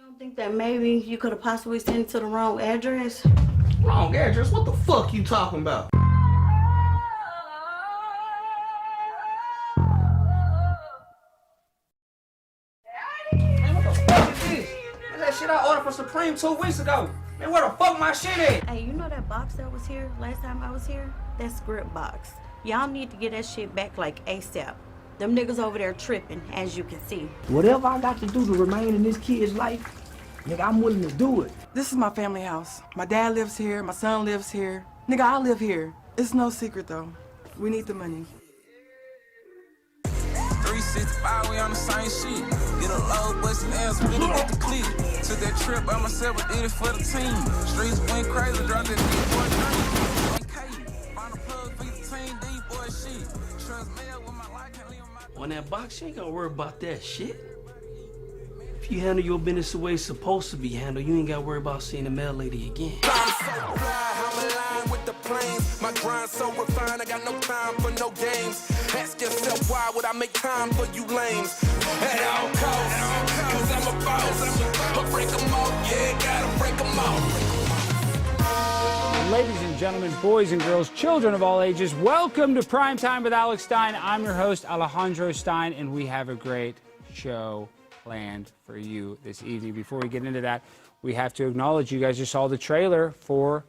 You don't think that maybe you could have possibly sent it to the wrong address? Wrong address? What the fuck you talking about? Man, what the fuck is this? That's that shit I ordered for Supreme 2 weeks ago. Man, where the fuck my shit at? Hey, you know that box that was here last time I was here? That script box. Y'all need to get that shit back like ASAP. Them niggas over there tripping, as you can see. Whatever I got to do to remain in this kid's life, nigga, I'm willing to do it. This is my family house. My dad lives here, my son lives here. Nigga, I live here. It's no secret though. We need the money. 365, we on the same shit. Get a load, bustin' ass, really with the clip. Took that trip by myself, but did it for the team. Streets went crazy, dropped that big boy dream. Find a plug for the team, D-boy shit. Trust me, with my life, can't leave my... On that box, you ain't gotta worry about that shit. If you handle your business the way it's supposed to be handled, you ain't gotta worry about seeing the mail lady again. I'm so fly, I'm aligned with the planes. My grind so refined, I got no time for no games. Ask yourself why would I make time for you lames? At all costs, cause I'm a boss. I'll break them all, yeah, gotta break them all. Ladies and gentlemen, boys and girls, children of all ages, welcome to Primetime with Alex Stein. I'm your host, Alejandro Stein, and we have a great show planned for you this evening. Before we get into that, we have to acknowledge you guys just saw the trailer for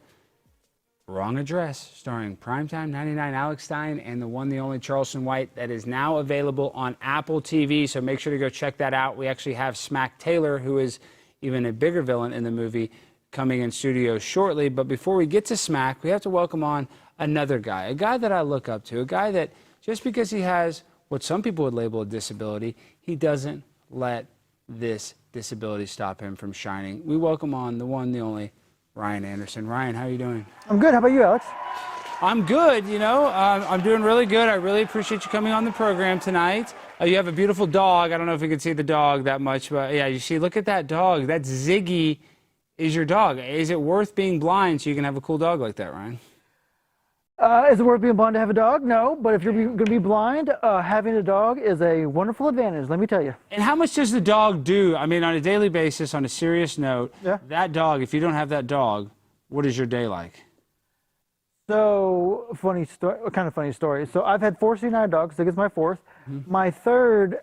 Wrong Address, starring Primetime 99 Alex Stein and the one, the only Charleston White, that is now available on Apple TV, so make sure to go check that out. We actually have Smack Taylor, who is even a bigger villain in the movie, coming in studio shortly. But before we get to Smack, we have to welcome on another guy, a guy that I look up to, a guy that just because he has what some people would label a disability, he doesn't let this disability stop him from shining. We welcome on the one, the only Ryon Anderson. Ryon, how are you doing? I'm good. How about you, Alex? I'm good, you know. I'm doing really good. I really appreciate you coming on the program tonight. You have a beautiful dog. I don't know if you can see the dog that much, but yeah, you see, look at that dog. That's Ziggy is your dog. Is it worth being blind so you can have a cool dog like that, Ryon? Is it worth being blind to have a dog? No, but if you're going to be blind, having a dog is a wonderful advantage, let me tell you. And how much does the dog do? I mean, on a daily basis, on a serious note, yeah. That dog, if you don't have that dog, what is your day like? So, funny story, kind of funny story. So I've had 4 C9 dogs. I think it's my 4th. Mm-hmm. My 3rd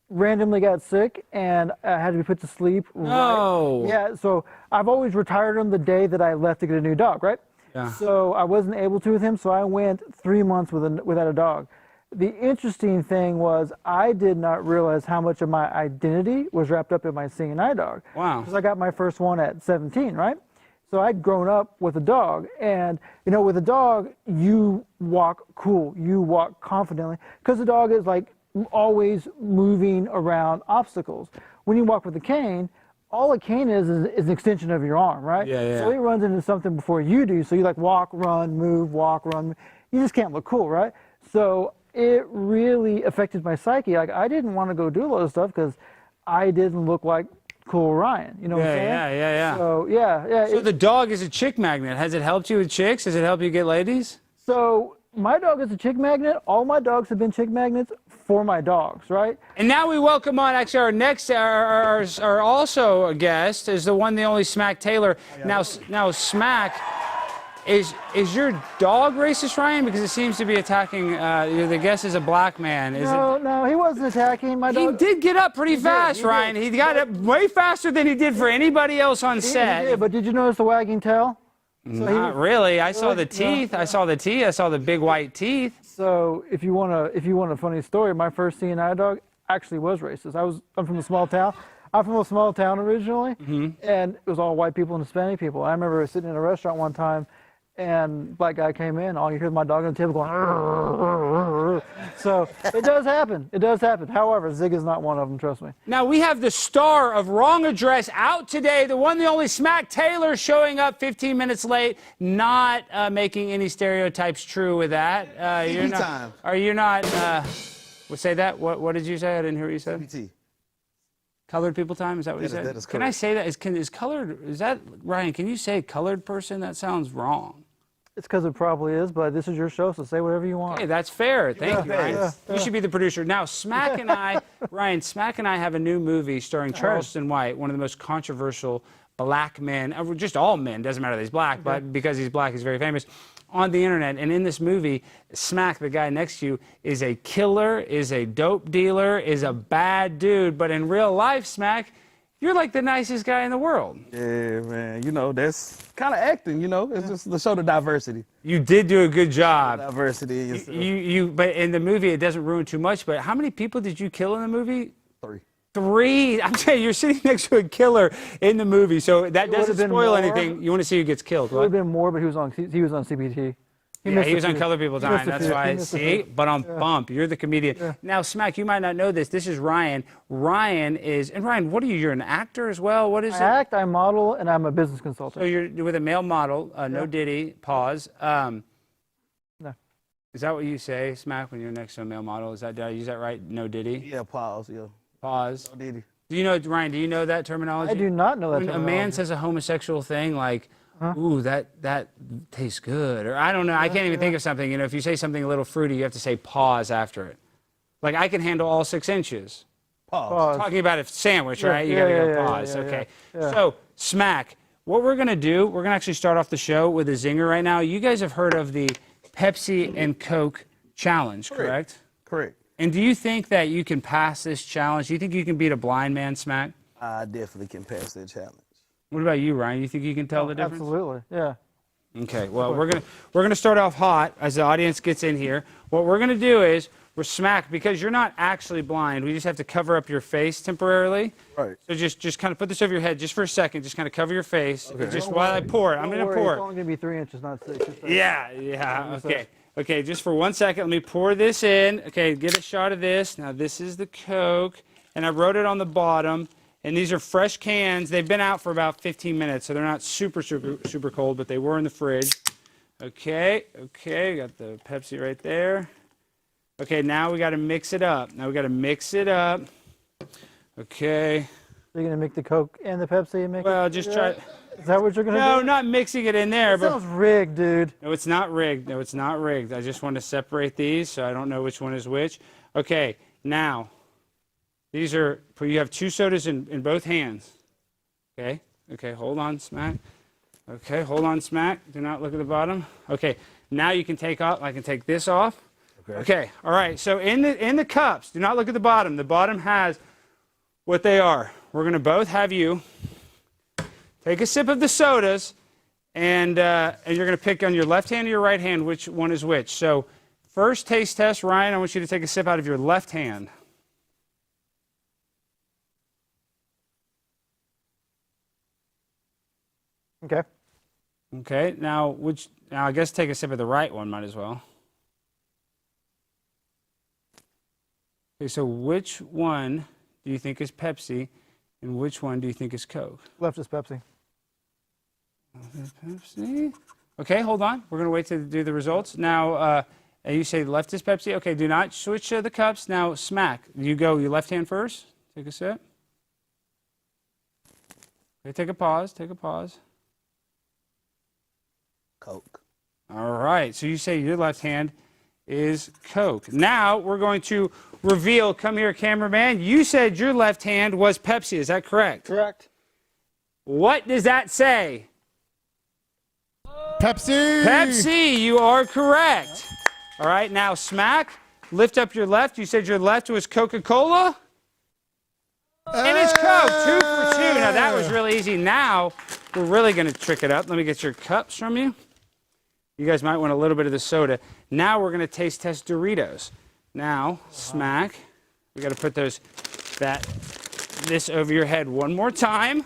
randomly got sick and had to be put to sleep. No. Right. Yeah, so I've always retired him the day that I left to get a new dog, right? Yeah. So I wasn't able to with him, so I went 3 months without a dog. The interesting thing was I did not realize how much of my identity was wrapped up in my seeing eye dog. Wow. Because I got my first one at 17, right? So I'd grown up with a dog, and you know, with a dog, you walk cool, you walk confidently, because the dog is like always moving around obstacles. When you walk with a cane, all a cane is an extension of your arm, right? Yeah, yeah. So he runs into something before you do, so you like walk, run, move, walk, run. Move. You just can't look cool, right? So it really affected my psyche. Like I didn't want to go do a lot of stuff because I didn't look like cool Ryon. You know what I'm saying? Yeah. So yeah. So the dog is a chick magnet. Has it helped you with chicks? Does it help you get ladies? So my dog is a chick magnet. All my dogs have been chick magnets for my dogs, right? And now we welcome on, actually, our next, our also a guest is the one, the only Smack Taylor. Now Smack, is your dog racist, Ryon? Because it seems to be attacking, the guest is a black man. No, he wasn't attacking my dog. He did get up pretty fast, Ryon. He got up way faster than he did for anybody else on set. He did, but did you notice the wagging tail? Not really. I saw the teeth. I saw the teeth. I saw the big white teeth. So if you want a funny story, my first seeing eye dog actually was racist. I'm from a small town. I'm from a small town originally, and it was all white people and Hispanic people. I remember sitting in a restaurant one time, and black guy came in. All you hear is my dog on the table going. Rrr. So it does happen. It does happen. However, Zig is not one of them. Trust me. Now we have the star of Wrong Address out today. The one, the only Smack Taylor, showing up 15 minutes late, not making any stereotypes true with that. You're not. Are you not? We'll say that. What did you say? I didn't hear what you said. CPT. Colored people time? Is that what you said? That is correct. Can I say that? Is colored? Is that Ryon? Can you say colored person? That sounds wrong. It's because it probably is, but this is your show, so say whatever you want. Hey, that's fair. Thank you, Ryan. Yeah. You should be the producer. Now, Smack and I, Ryan, Smack and I have a new movie starring Charleston White, one of the most controversial black men, just all men, doesn't matter that he's black, but because he's black, he's very famous, on the internet. And in this movie, Smack, the guy next to you, is a killer, is a dope dealer, is a bad dude. But in real life, Smack, you're like the nicest guy in the world. Yeah, man. You know, that's kind of acting, you know. It's just to show the diversity. You did do a good job. Diversity in yourself. But in the movie, it doesn't ruin too much. But how many people did you kill in the movie? 3. 3. I'm saying you're sitting next to a killer in the movie, so that doesn't spoil anything. You want to see who gets killed. It would have been more, but he was on CBT. He was on Color People Time. That's why. See, but on Bump, you're the comedian. Yeah. Now, Smack, you might not know this. This is Ryan. Ryan, what are you? You're an actor as well. What is it? I act, I model, and I'm a business consultant. So you're with a male model. No Diddy. Pause. No. Is that what you say, Smack, when you're next to a male model? Did I use that right? No Diddy. Yeah, pause. Yeah. Pause. No Diddy. Do you know, Ryan? Do you know that terminology? I do not know that When terminology. a man says a homosexual thing like, ooh, that tastes good, or I don't know, I can't even think of something. You know, if you say something a little fruity, you have to say pause after it. Like, I can handle all 6 inches. Pause. Talking about a sandwich, right? You yeah, gotta go yeah, pause. yeah, Okay. yeah. So, Smack, what we're gonna do, we're gonna actually start off the show with a zinger right now. You guys have heard of the Pepsi and Coke challenge, correct? Correct. And do you think that you can pass this challenge? Do you think you can beat a blind man, Smack? I definitely can pass that challenge. What about you, Ryan? You think you can tell the difference? Absolutely, yeah. Okay, well, we're gonna start off hot as the audience gets in here. What we're gonna do is we're Smack, because you're not actually blind. We just have to cover up your face temporarily. Right. So just kind of put this over your head just for a second. Just kind of cover your face. Okay. Just while I pour it, I'm gonna pour It's it. only gonna be 3 inches, not 6. Yeah. Okay. Okay, just for 1 second, let me pour this in. Okay, get a shot of this. Now this is the Coke, and I wrote it on the bottom. And these are fresh cans. They've been out for about 15 minutes, so they're not super cold, but they were in the fridge. Okay, got the Pepsi right there. Okay, now we got to mix it up. Okay. You're gonna make the Coke and the Pepsi and make Well, just try. Is that what you're gonna do? No, not mixing it in there. That sounds rigged, dude. No, it's not rigged. I just want to separate these so I don't know which one is which. Okay, now, you have 2 sodas in both hands. Okay, hold on, Smack. Okay, hold on, Smack. Do not look at the bottom. Okay, now you can take off. I can take this off. Okay, all right, so in the cups, do not look at the bottom. The bottom has what they are. We're going to both have you take a sip of the sodas, and you're going to pick on your left hand or your right hand which one is which. So first taste test, Ryan, I want you to take a sip out of your left hand. Okay. Okay, now I guess take a sip of the right one, might as well. Okay, so which one do you think is Pepsi, and which one do you think is Coke? Left is Pepsi. Pepsi. Okay, hold on. We're going to wait to do the results. Now, you say left is Pepsi. Okay, do not switch the cups. Now, Smack. You go your left hand first. Take a sip. Okay, take a pause. Coke. All right, so you say your left hand is Coke. Now, we're going to reveal, come here, cameraman. You said your left hand was Pepsi. Is that correct? Correct. What does that say? Pepsi! Pepsi, you are correct. All right, now Smack, lift up your left. You said your left was Coca-Cola? And it's Coke, 2 for 2. Now that was really easy. Now, we're really going to trick it up. Let me get your cups from you. You guys might want a little bit of the soda. Now we're going to taste test Doritos. Now, Smack, we got to put this over your head one more time.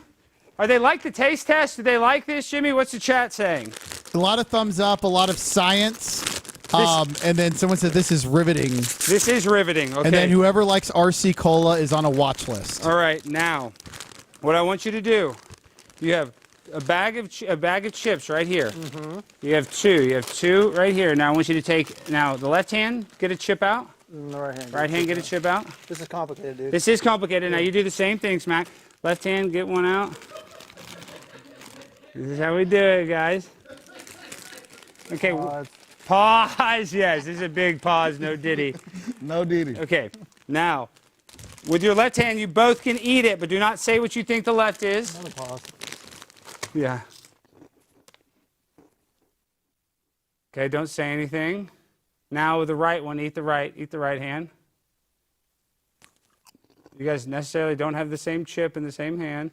Are they like the taste test? Do they like this, Jimmy? What's the chat saying? A lot of thumbs up, a lot of science. And then someone said this is riveting. This is riveting, okay. And then whoever likes RC Cola is on a watch list. All right, now, what I want you to do, you have a bag of chips right here. Mm-hmm. You have two right here. Now I want you to take, the left hand, get a chip out. The right hand. Right hand, get a chip out. This is complicated, dude. This is complicated. Now you do the same thing, Smack. Left hand, get one out. This is how we do it, guys. Okay. Pause. Yes, this is a big pause. No Diddy. No Diddy. Okay. Now, with your left hand, you both can eat it, but do not say what you think the left is. Another pause. Yeah. Okay, don't say anything. Now with the right one, eat the right hand. You guys necessarily don't have the same chip in the same hand.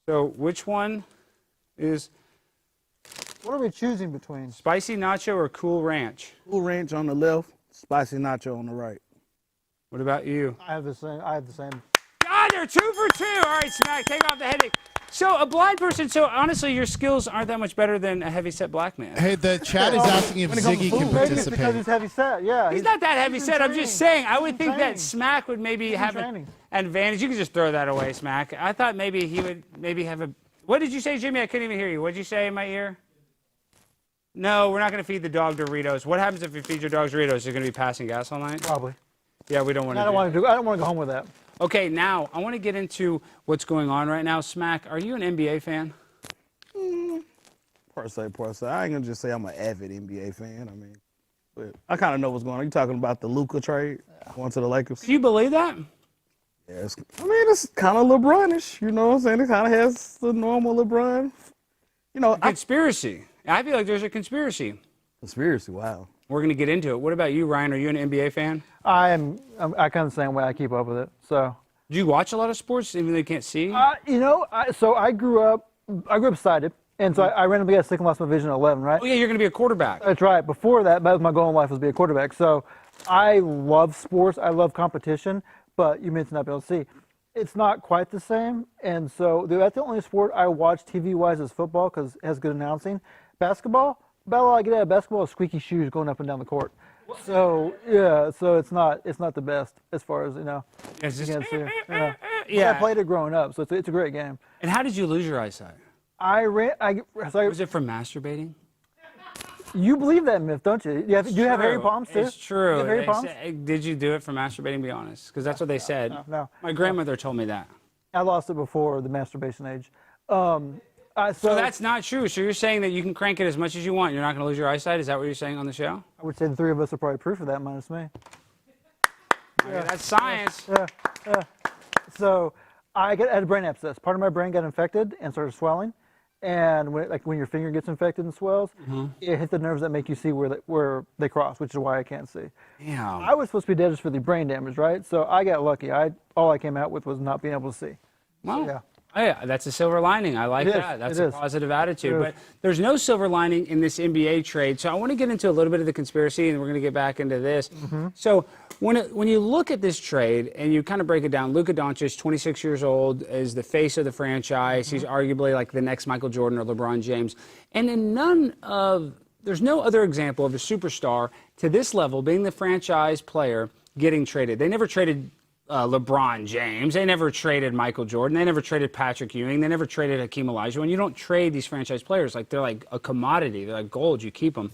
So which one is What are we choosing between? spicy nacho or Cool Ranch? Cool Ranch on the left, spicy nacho on the right. What about you? I have the same. Ah, they're 2 for 2. All right, Smack, take off the headache. So a blind person, so honestly, your skills aren't that much better than a heavy-set black man. Hey, the chat is asking if When it comes to Ziggy food, can Maybe it's because participate. he's heavy set. Yeah. He's not that heavy-set. I'm just saying. I would think that training. Smack would maybe have an training. advantage. You could just throw that away, Smack. I thought maybe he would maybe have a... What did you say, Jimmy? I couldn't even hear you. What did you say in my ear? No, we're not going to feed the dog Doritos. What happens if you feed your dogs Doritos? They're going to be passing gas all night? Probably. Yeah, we don't want to I don't want to go home with that. Okay, now, I want to get into what's going on right now. Smack, are you an NBA fan? Per se. I ain't gonna just say I'm an avid NBA fan. I mean, but I kind of know what's going on. You talking about the Luka trade going to the Lakers? Do you believe that? Yeah, it's kind of LeBronish. You know what I'm saying? It kind of has the normal LeBron. You know, Conspiracy. I feel like there's a conspiracy. Conspiracy. Wow. We're going to get into it. What about you, Ryan? Are you an NBA fan? I kind of the same way. I keep up with it. So. Do you watch a lot of sports, even though you can't see? You know, I grew up sighted, and so I randomly got second lost my vision at 11, right? Oh yeah, you're going to be a quarterback. That's right. Before that was my goal in life, was to be a quarterback. So I love sports. I love competition. But you mentioned not being able to see. It's not quite the same. And so that's the only sport I watch TV-wise is football because it has good announcing. Basketball, about all I get out of basketball is squeaky shoes going up and down the court. So yeah, so it's not the best as far as It's just, you can see. Yeah. yeah. I played it growing up, so it's a great game. And how did you lose your eyesight? Was it from masturbating? You believe that myth, don't you? Do you have hairy palms too? It's true. You have hairy palms? Did you do it from masturbating? Be honest, because that's what they said. No. My grandmother told me that. I lost it before the masturbation age. So that's not true. So you're saying that you can crank it as much as you want. You're not going to lose your eyesight? Is that what you're saying on the show? I would say the three of us are probably proof of that, minus me. Yeah, that's science. Yeah. So I had a brain abscess. Part of my brain got infected and started swelling. And when your finger gets infected and swells, it hit the nerves that make you see where they cross, which is why I can't see. Damn. I was supposed to be dead just for the brain damage, right? So I got lucky. All I came out with was not being able to see. Well, So, yeah. Oh, yeah, that's a silver lining. I like that. That's a positive attitude. But there's no silver lining in this NBA trade. So I want to get into a little bit of the conspiracy, and we're going to get back into this. So when you look at this trade and you kind of break it down, Luka Doncic, 26 years old, is the face of the franchise. He's arguably like the next Michael Jordan or LeBron James. And there's no other example of a superstar to this level being the franchise player getting traded. They never traded LeBron James. They never traded Michael Jordan. They never traded Patrick Ewing. They never traded Hakeem Olajuwon. You don't trade these franchise players. They're like a commodity. They're like gold. You keep them.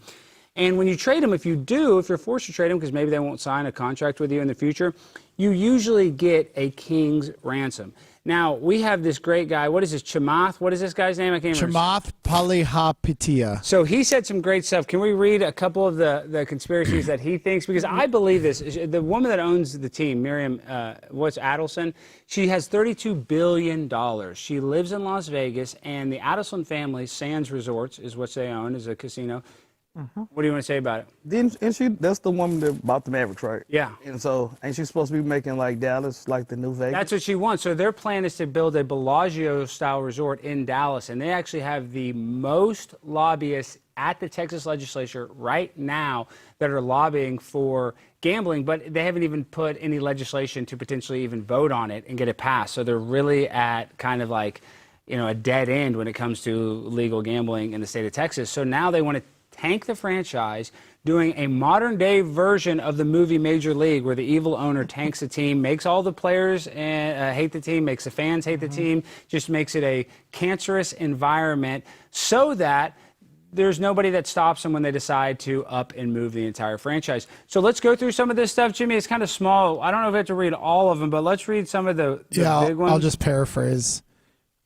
And when you trade them, if you're forced to trade them because maybe they won't sign a contract with you in the future, you usually get a king's ransom. Now, we have this great guy. What is this, Chamath? What is this guy's name? I can't remember. Chamath Palihapitiya. So he said some great stuff. Can we read a couple of the conspiracies that he thinks? Because I believe this. The woman that owns the team, Miriam, Adelson, she has $32 billion. She lives in Las Vegas, and the Adelson family, Sands Resorts is what they own, is a casino. What do you want to say about it? That's the woman that bought the Mavericks, right? Yeah. And so, ain't she supposed to be making like Dallas, like the new Vegas? That's what she wants. So their plan is to build a Bellagio-style resort in Dallas, and they actually have the most lobbyists at the Texas legislature right now that are lobbying for gambling, but they haven't even put any legislation to potentially even vote on it and get it passed. So they're really at kind of like, a dead end when it comes to legal gambling in the state of Texas. So now they want to tank the franchise, doing a modern-day version of the movie Major League, where the evil owner tanks the team, makes all the players hate the team, makes the fans hate the team, just makes it a cancerous environment so that there's nobody that stops them when they decide to up and move the entire franchise. So let's go through some of this stuff. Jimmy, it's kind of small. I don't know if I have to read all of them, but let's read some of the big ones. I'll just paraphrase.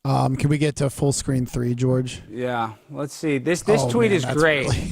Can we get to full screen 3, George? Yeah, let's see. This Oh, tweet man, is that's great. really-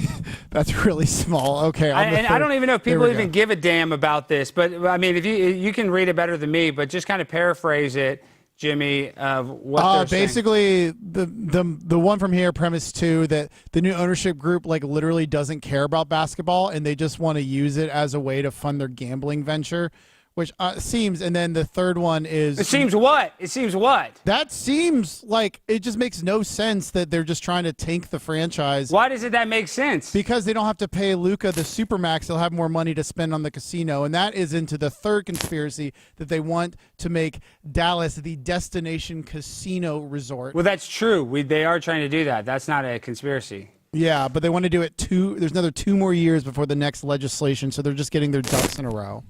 that's really small. Okay. And I don't even know if There people we even go. give a damn about this, but I mean, if you can read it better than me, but just kind of paraphrase it, Jimmy, of what they're saying. Basically, the one from here, premise 2, that the new ownership group like literally doesn't care about basketball and they just want to use it as a way to fund their gambling venture, which seems. And then the third one is. It seems what? It seems what? That seems like it just makes no sense that they're just trying to tank the franchise. Why does that make sense? Because they don't have to pay Luka the supermax. They'll have more money to spend on the casino. And that is into the third conspiracy, that they want to make Dallas the destination casino resort. Well, that's true. They are trying to do that. That's not a conspiracy. Yeah, but they want to do it there's another 2 more years before the next legislation, so they're just getting their ducks in a row.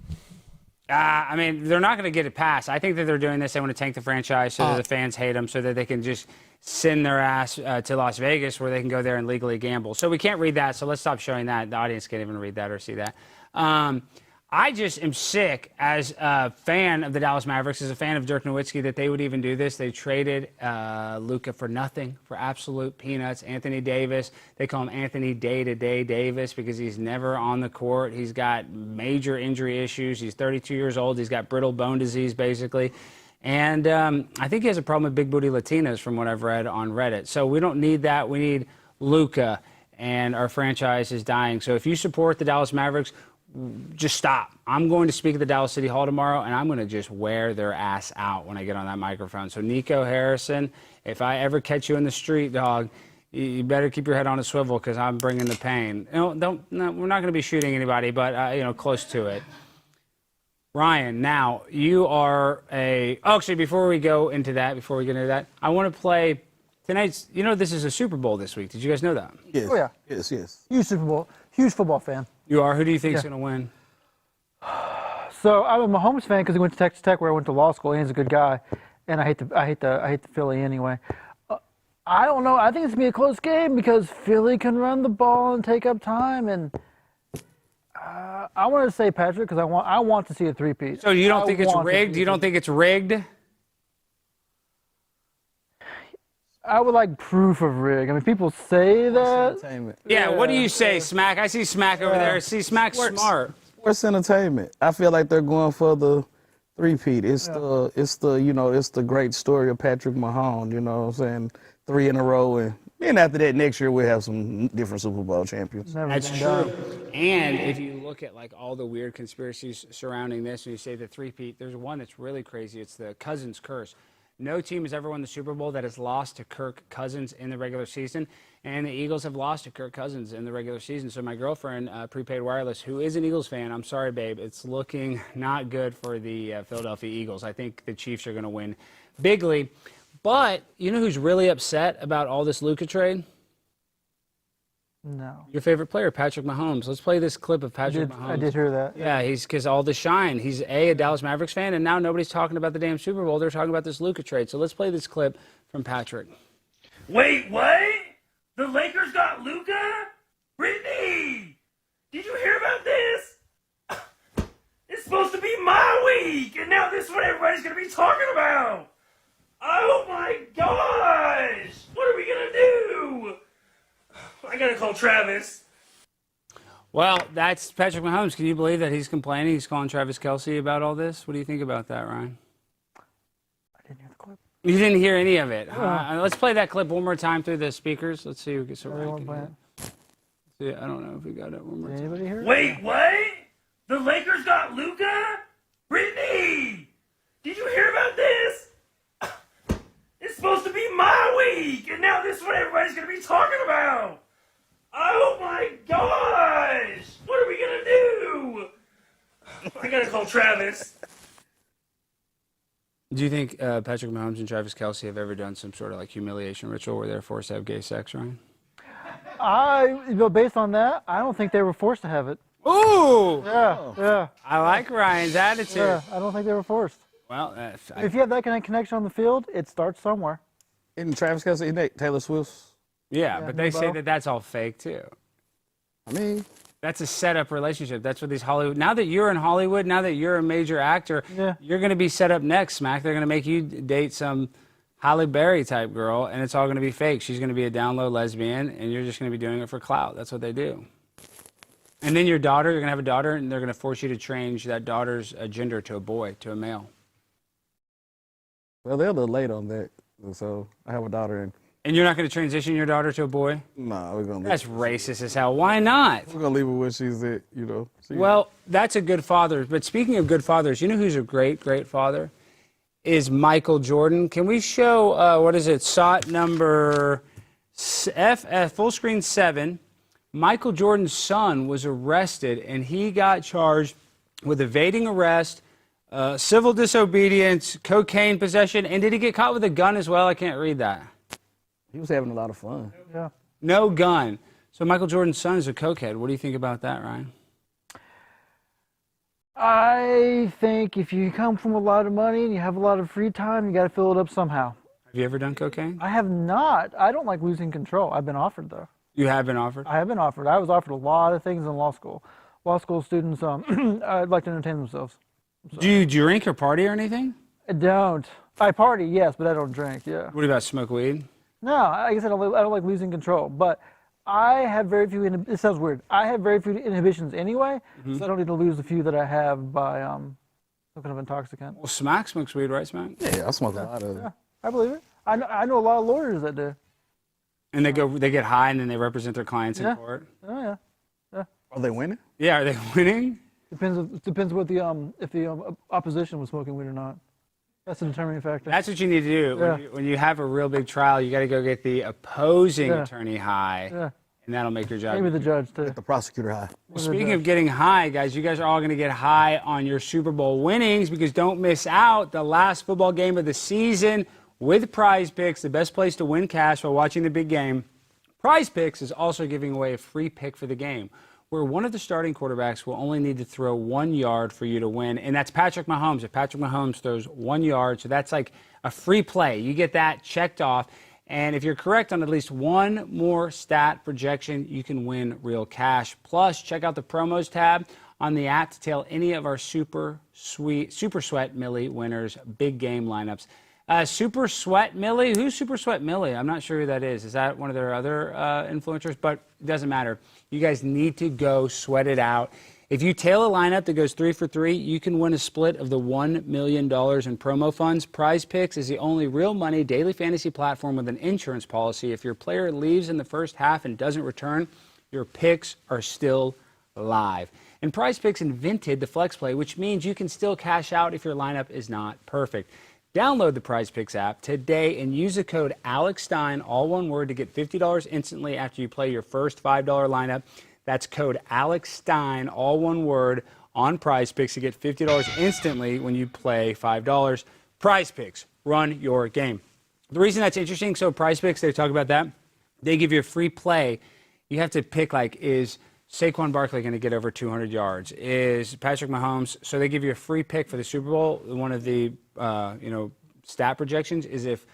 I mean, they're not going to get it passed. I think that they're doing this. They want to tank the franchise so that the fans hate them, so that they can just send their ass to Las Vegas where they can go there and legally gamble. So we can't read that, so let's stop showing that. The audience can't even read that or see that. I just am sick as a fan of the Dallas Mavericks, as a fan of Dirk Nowitzki, that they would even do this. They traded Luka for nothing, for absolute peanuts. Anthony Davis, they call him Anthony Day-to-Day Davis because he's never on the court. He's got major injury issues. He's 32 years old. He's got brittle bone disease, basically. And I think he has a problem with big booty Latinas from what I've read on Reddit. So we don't need that. We need Luka, and our franchise is dying. So if you support the Dallas Mavericks, just stop. I'm going to speak at the Dallas City Hall tomorrow, and I'm going to just wear their ass out when I get on that microphone. So, Nico Harrison, if I ever catch you in the street, dog, you better keep your head on a swivel because I'm bringing the pain. No, we're not going to be shooting anybody, but, close to it. Ryan, now, you are actually, before we get into that, I want to play tonight's, this is a Super Bowl this week. Did you guys know that? Yes. Oh, yeah. Yes. Huge football fan. You are? Who do you think is going to win? So I'm a Mahomes fan because he went to Texas Tech, where I went to law school, and he's a good guy. And I hate the Philly anyway. I don't know. I think it's gonna be a close game because Philly can run the ball and take up time. And I want to say Patrick because I want to see a three-peat. So you don't think it's rigged? You don't think it's rigged? I would like proof of rig. I mean, people say that. Yeah, what do you say, Smack? I see Smack over there. See, Smack's smart. Sports entertainment. I feel like they're going for the three-peat. It's the great story of Patrick Mahomes, you know what I'm saying? 3 in a row, and then after that, next year we'll have some different Super Bowl champions. That's true. And if you look at like all the weird conspiracies surrounding this, and you say the three-peat, there's one that's really crazy. It's the Cousins curse. No team has ever won the Super Bowl that has lost to Kirk Cousins in the regular season, and the Eagles have lost to Kirk Cousins in the regular season. So my girlfriend, Prepaid Wireless, who is an Eagles fan, I'm sorry, babe, it's looking not good for the Philadelphia Eagles. I think the Chiefs are going to win bigly. But you know who's really upset about all this Luka trade? No. Your favorite player, Patrick Mahomes. Let's play this clip of Patrick Mahomes. I did hear that. Yeah, he's because all the shine. He's a Dallas Mavericks fan, and now nobody's talking about the damn Super Bowl. They're talking about this Luka trade. So let's play this clip from Patrick. Wait, what? The Lakers got Luka? Brittany! Did you hear about this? It's supposed to be my week, and now this is what everybody's going to be talking about. Oh my gosh! What are we going to do? I got to call Travis. Well, that's Patrick Mahomes. Can you believe that he's complaining? He's calling Travis Kelce about all this? What do you think about that, Ryan? I didn't hear the clip. You didn't hear any of it. Let's play that clip one more time through the speakers. Let's see who gets it right. See, I don't know if we got it one more time. Anybody hear? Wait, what? The Lakers got Luka? Brittany! Did you hear about this? It's supposed to be my week, and now this is what everybody's going to be talking about. Oh my gosh! What are we going to do? I got to call Travis. Do you think Patrick Mahomes and Travis Kelce have ever done some sort of like humiliation ritual where they're forced to have gay sex, Ryan? Based on that, I don't think they were forced to have it. Ooh! Yeah. I like Ryan's attitude. Yeah, I don't think they were forced. Well, if you have that kind of connection on the field, it starts somewhere. Isn't Travis Kelce, isn't Taylor Swift's? yeah, but they say that that's all fake too. I mean, that's a set-up relationship. That's what these Hollywood. Now that you're in Hollywood, now that you're a major actor, you're going to be set up next, Smack. They're going to make you date some Halle Berry type girl, and it's all going to be fake. She's going to be a down low lesbian, and you're just going to be doing it for clout. That's what they do. And then your daughter, you're going to have a daughter, and they're going to force you to change that daughter's gender to a boy, to a male. Well, they're a little late on that, so I have a daughter, and you're not going to transition your daughter to a boy? Nah, we're going to. That's racist as hell. Why not? We're going to leave her where she's at, you know. Well, that's a good father. But speaking of good fathers, you know who's a great, great father? Is Michael Jordan. Can we show, what is it, SOT number full screen 7. Michael Jordan's son was arrested, and he got charged with evading arrest, civil disobedience, cocaine possession, and did he get caught with a gun as well? I can't read that. He was having a lot of fun. Yeah. No gun. So Michael Jordan's son is a cokehead. What do you think about that, Ryan? I think if you come from a lot of money and you have a lot of free time, you got to fill it up somehow. Have you ever done cocaine? I have not. I don't like losing control. I've been offered, though. You have been offered? I have been offered. I was offered a lot of things in law school. Law school students like to entertain themselves. So. Do you drink or party or anything? I don't. I party, yes, but I don't drink, yeah. What about smoke weed? No, like I said, I don't like losing control. But I have very few, it sounds weird, I have very few inhibitions anyway, so I don't need to lose the few that I have by some kind of intoxicant. Well, Smack smokes weed, right, Smack? Yeah, I smoke a lot of it. Yeah, I believe it. I know a lot of lawyers that do. And they get high and then they represent their clients in court? Oh, yeah. Yeah. Are they winning? Yeah, are they winning? Depends what if the opposition was smoking weed or not. That's a determining factor. That's what you need to do. Yeah. When you have a real big trial, you got to go get the opposing attorney high, and that'll make your job. Maybe the judge, too. Get the prosecutor high. Well, speaking of getting high, guys, you guys are all going to get high on your Super Bowl winnings because don't miss out the last football game of the season with PrizePicks, the best place to win cash while watching the big game. PrizePicks is also giving away a free pick for the game, where one of the starting quarterbacks will only need to throw 1 yard for you to win, and that's Patrick Mahomes. If Patrick Mahomes throws 1 yard, so that's like a free play. You get that checked off, and if you're correct on at least one more stat projection, you can win real cash. Plus, check out the promos tab on the app to tell any of our Super Sweat Millie winners big game lineups. Super Sweat Millie? Who's Super Sweat Millie? I'm not sure who that is. Is that one of their other influencers? But it doesn't matter. You guys need to go sweat it out. If you tail a lineup that goes 3 for 3, you can win a split of the $1 million in promo funds. PrizePicks is the only real money daily fantasy platform with an insurance policy. If your player leaves in the first half and doesn't return, your picks are still live. And PrizePicks invented the flex play, which means you can still cash out if your lineup is not perfect. Download the PrizePicks app today and use the code Alex Stein, all one word, to get $50 instantly after you play your first $5 lineup. That's code Alex Stein, all one word, on PrizePicks to get $50 instantly when you play $5. PrizePicks, run your game. The reason that's interesting, so PrizePicks, they talk about that. They give you a free play. You have to pick, like, is Saquon Barkley going to get over 200 yards? Is Patrick Mahomes? So they give you a free pick for the Super Bowl. One of the stat projections is if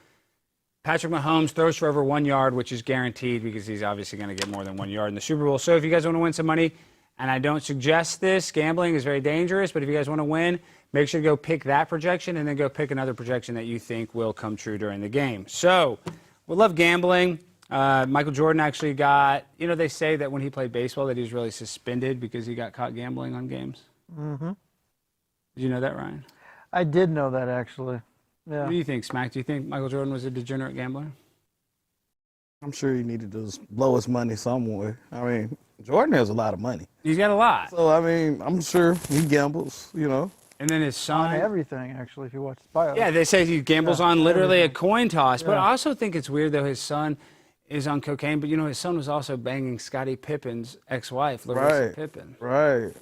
Patrick Mahomes throws for over 1 yard, which is guaranteed because he's obviously going to get more than 1 yard in the Super Bowl. So if you guys want to win some money, and I don't suggest this, gambling is very dangerous, but if you guys want to win, make sure to go pick that projection and then go pick another projection that you think will come true during the game. So we love gambling. Michael Jordan actually got, they say that when he played baseball that he was really suspended because he got caught gambling on games. Mm-hmm. Did you know that, Ryan? I did know that, actually. Yeah. What do you think, Smack? Do you think Michael Jordan was a degenerate gambler? I'm sure he needed to blow his money somewhere. I mean, Jordan has a lot of money. He's got a lot. So, I mean, I'm sure he gambles, And then his son. On everything, actually, if you watch his bio. Yeah, they say he gambles on literally a coin toss. But I also think it's weird, though, his son is on cocaine. But, his son was also banging Scottie Pippen's ex-wife, Larissa Pippen. Right.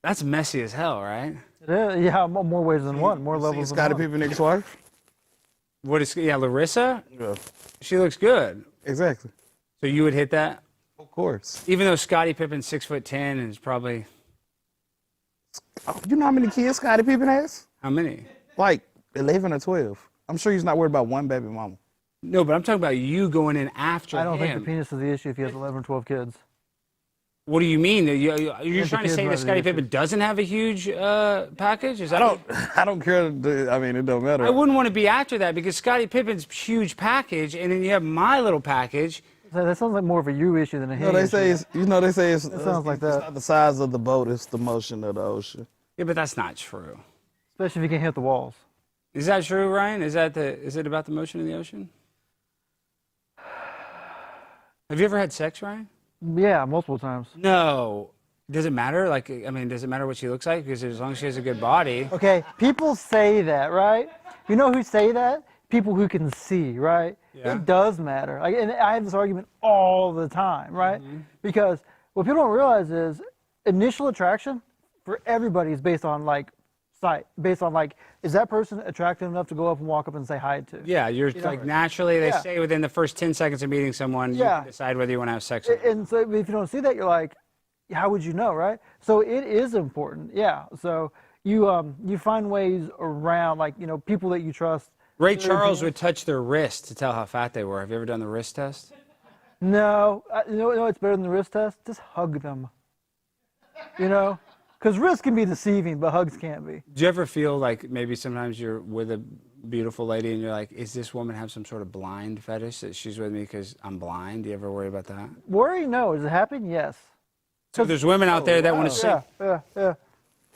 That's messy as hell, right? It is, yeah, more ways than one, more levels than one. Scottie Pippen ex-wife? Larissa? Yeah. She looks good. Exactly. So you would hit that? Of course. Even though Scottie Pippen's 6'10" and is probably... You know how many kids Scottie Pippen has? How many? Like 11 or 12. I'm sure he's not worried about one baby mama. No, but I'm talking about you going in after him. I don't think the penis is the issue if he has 11 or 12 kids. What do you mean? You're the trying to kids say might that be Scottie the issue. Pippen doesn't have a huge package? Is that I don't care. I mean, it don't matter. I wouldn't want to be after that because Scottie Pippen's huge package, and then you have my little package. So that sounds like more of a you issue than a him No, they issue. say it's. They say it's. It sounds like it's that. not the size of the boat; it's the motion of the ocean. Yeah, but that's not true. Especially if you can't hit the walls. Is that true, Ryan? Is it about the motion of the ocean? Have you ever had sex, Ryan? Yeah, multiple times. No. Does it matter? Does it matter what she looks like? Because as long as she has a good body. Okay, people say that, right? You know who say that? People who can see, right? Yeah. It does matter. And I have this argument all the time, right? Because what people don't realize is initial attraction for everybody is based on sight, based on is that person attractive enough to go up and walk up and say hi to? Yeah, you're naturally, they Yeah. say within the first 10 seconds of meeting someone, you Yeah. can decide whether you want to have sex or not. And so if you don't see that, you're like, how would you know, right? So it is important, yeah. So you find ways around, people that you trust. Ray Charles would touch their wrist to tell how fat they were. Have you ever done the wrist test? No, you know it's better than the wrist test? Just hug them. Because wrists can be deceiving, but hugs can't be. Do you ever feel like maybe sometimes you're with a beautiful lady and you're like, is this woman have some sort of blind fetish that she's with me because I'm blind? Do you ever worry about that? Worry? No. Does it happen? Yes. So there's women out there that want to say, Yeah.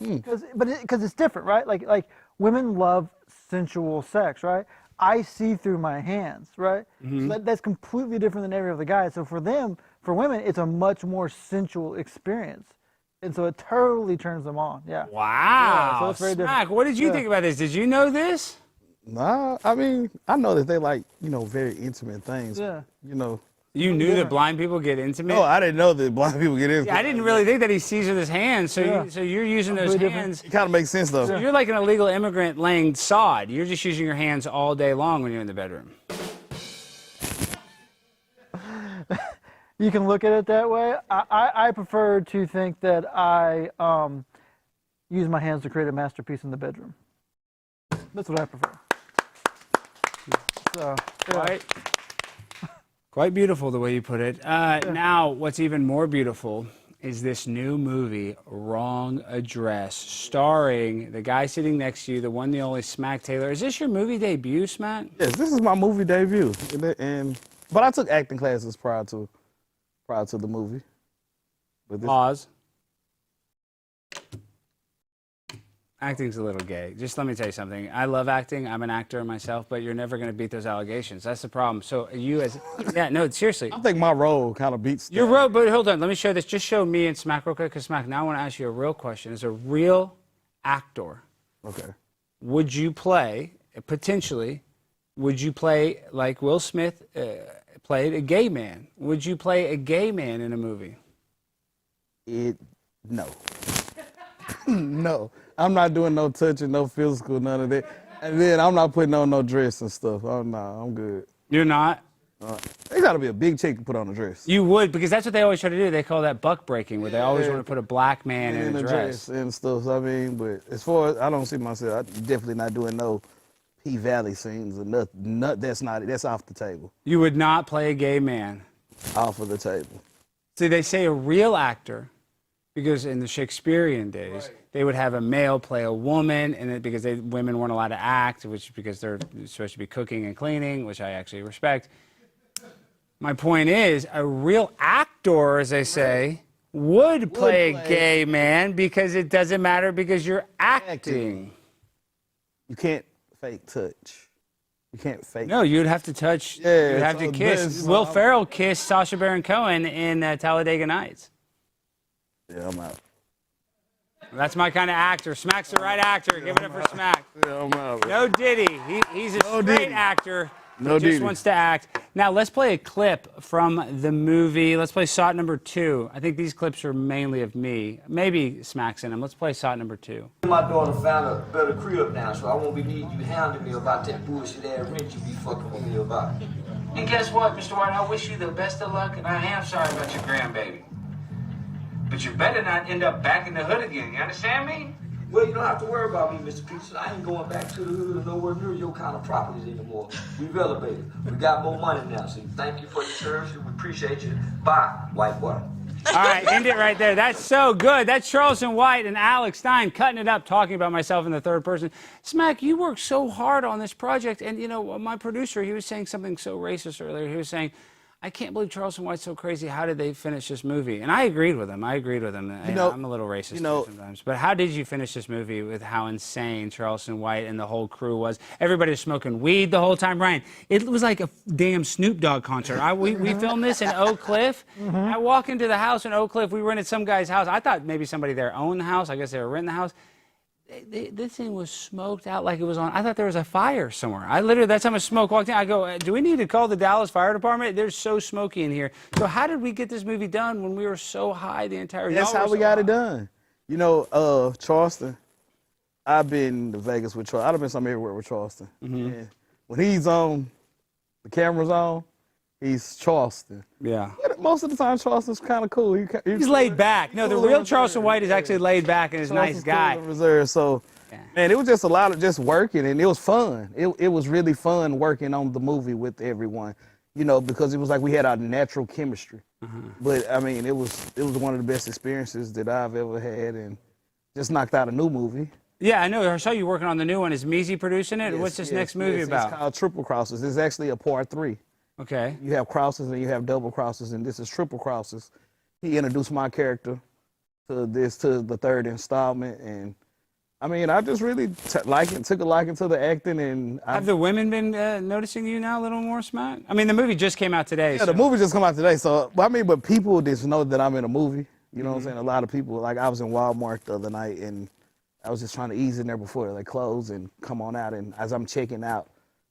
Because it's different, right? Like women love sensual sex, right? I see through my hands, right? So that's completely different than every other guy. So for women, it's a much more sensual experience. And so it totally turns them on. Yeah. wow, Yeah, so it's very different. Smack, what did you Yeah. think about this? Did you know this? Nah, I mean, I know that they like, very intimate things. Yeah. You knew that blind people get intimate? No, I didn't know that blind people get into. Yeah, I didn't really think that he sees with his hands. So, Yeah. so you're using those Completely different. hands. It kind of makes sense though. You're like an illegal immigrant laying sod. You're just using your hands all day long when you're in the bedroom. You can look at it that way. I prefer to think that I use my hands to create a masterpiece in the bedroom. That's what I prefer. So, yeah. Quite beautiful the way you put it. Now, what's even more beautiful is this new movie, Wrong Address, starring the guy sitting next to you, the one, the only Smack Taylor. Is this your movie debut, Smack? Yes, this is my movie debut, but I took acting classes prior to the movie. But Pause. Acting's a little gay. Just let me tell you something. I love acting. I'm an actor myself, but you're never going to beat those allegations. That's the problem. So seriously. I think my role kind of beats Your role, but hold on. Let me show this. Just show me and Smack real quick, because Smack, now I want to ask you a real question. As a real actor, Okay. would you play, potentially, like Will Smith played a gay man? Would you play a gay man in a movie? No. No. I'm not doing no touching, no physical, none of that. And then I'm not putting on no dress and stuff. Oh, no, I'm good. You're not? They got to be a big chick to put on a dress. You would, because that's what they always try to do. They call that buck breaking, where they always want to put a black man in a dress. And stuff. I mean, but as far as I don't see myself, I'm definitely not doing no P-Valley scenes or nothing. That's off the table. You would not play a gay man. Off of the table. See, they say a real actor, because in the Shakespearean days, they would have a male play a woman, and because women weren't allowed to act, because they're supposed to be cooking and cleaning, which I actually respect. My point is, a real actor, as they say, would play a gay man, because it doesn't matter, because you're acting. You can't fake touch. You can't fake. No, you'd have to touch. Yeah, you'd have to kiss. Will Ferrell kissed Sacha Baron Cohen in Talladega Nights. Yeah, I'm out. That's my kind of actor. Smack's the right actor. Give it up for Smack. Yeah, I'm out. No Diddy. He's a straight actor. No He just Diddy. wants to act. Now, let's play a clip from the movie. Let's play shot number 2. I think these clips are mainly of me. Maybe Smack's in them. Let's play shot number 2. My daughter found a better crib now, so I won't be needing you hounding me about that bullshit ass rent you be fucking with me about. And guess what, Mr. White? I wish you the best of luck, and I am sorry about your grandbaby. But you better not end up back in the hood again. You understand me? Well, you don't have to worry about me, Mr. Peterson. I ain't going back to the hood or nowhere near your kind of properties anymore. We've elevated. We got more money now, so thank you for your service. We appreciate you. Bye, white boy. All right, end it right there. That's so good. That's Charleston White and Alex Stein cutting it up, talking about myself in the third person. Smack, you worked so hard on this project, and you know, my producer, he was saying something so racist earlier. He was saying, I can't believe Charleston White's so crazy. How did they finish this movie? And I agreed with him. You know, I'm a little racist sometimes. But how did you finish this movie with how insane Charleston White and the whole crew was? Everybody was smoking weed the whole time. Ryan, it was like a damn Snoop Dogg concert. We filmed this in Oak Cliff. I walk into the house in Oak Cliff. We rented some guy's house. I thought maybe somebody there owned the house. I guess they were renting the house. This thing was smoked out like it was on. I thought there was a fire somewhere. I literally, that's how much smoke walked in. I go, do we need to call the Dallas Fire Department? They're so smoky in here. So how did we get this movie done when we were so high the entire time? That's how we got it done. You know, Charleston, I've been to Vegas with Charleston. I've been some everywhere with Charleston. And when he's on, the camera's on, he's Charleston. Yeah. Most of the time, Charleston's kind of cool. He's laid back. No, the real Charleston White is actually laid back and is a nice guy. Cool and reserved. So, man, it was just a lot of just working, and it was fun. It was really fun working on the movie with everyone, you know, because it was like we had our natural chemistry. But, I mean, it was one of the best experiences that I've ever had, and just knocked out a new movie. Yeah, I know. I saw you working on the new one. Is Measy producing it? Yes, What's this next movie about? It's called Triple Crosses. It's actually a part 3. Okay. You have crosses and you have double crosses, and this is triple crosses. He introduced my character to the third installment, and I mean, I just really took a liking to the acting. And have the women been noticing you now a little more, Smack? I mean, the movie just came out today. Yeah, the movie just came out today. So, I mean, but people just know that I'm in a movie. You know what I'm saying? A lot of people, like I was in Walmart the other night, and I was just trying to ease in there before they close and come on out. And as I'm checking out,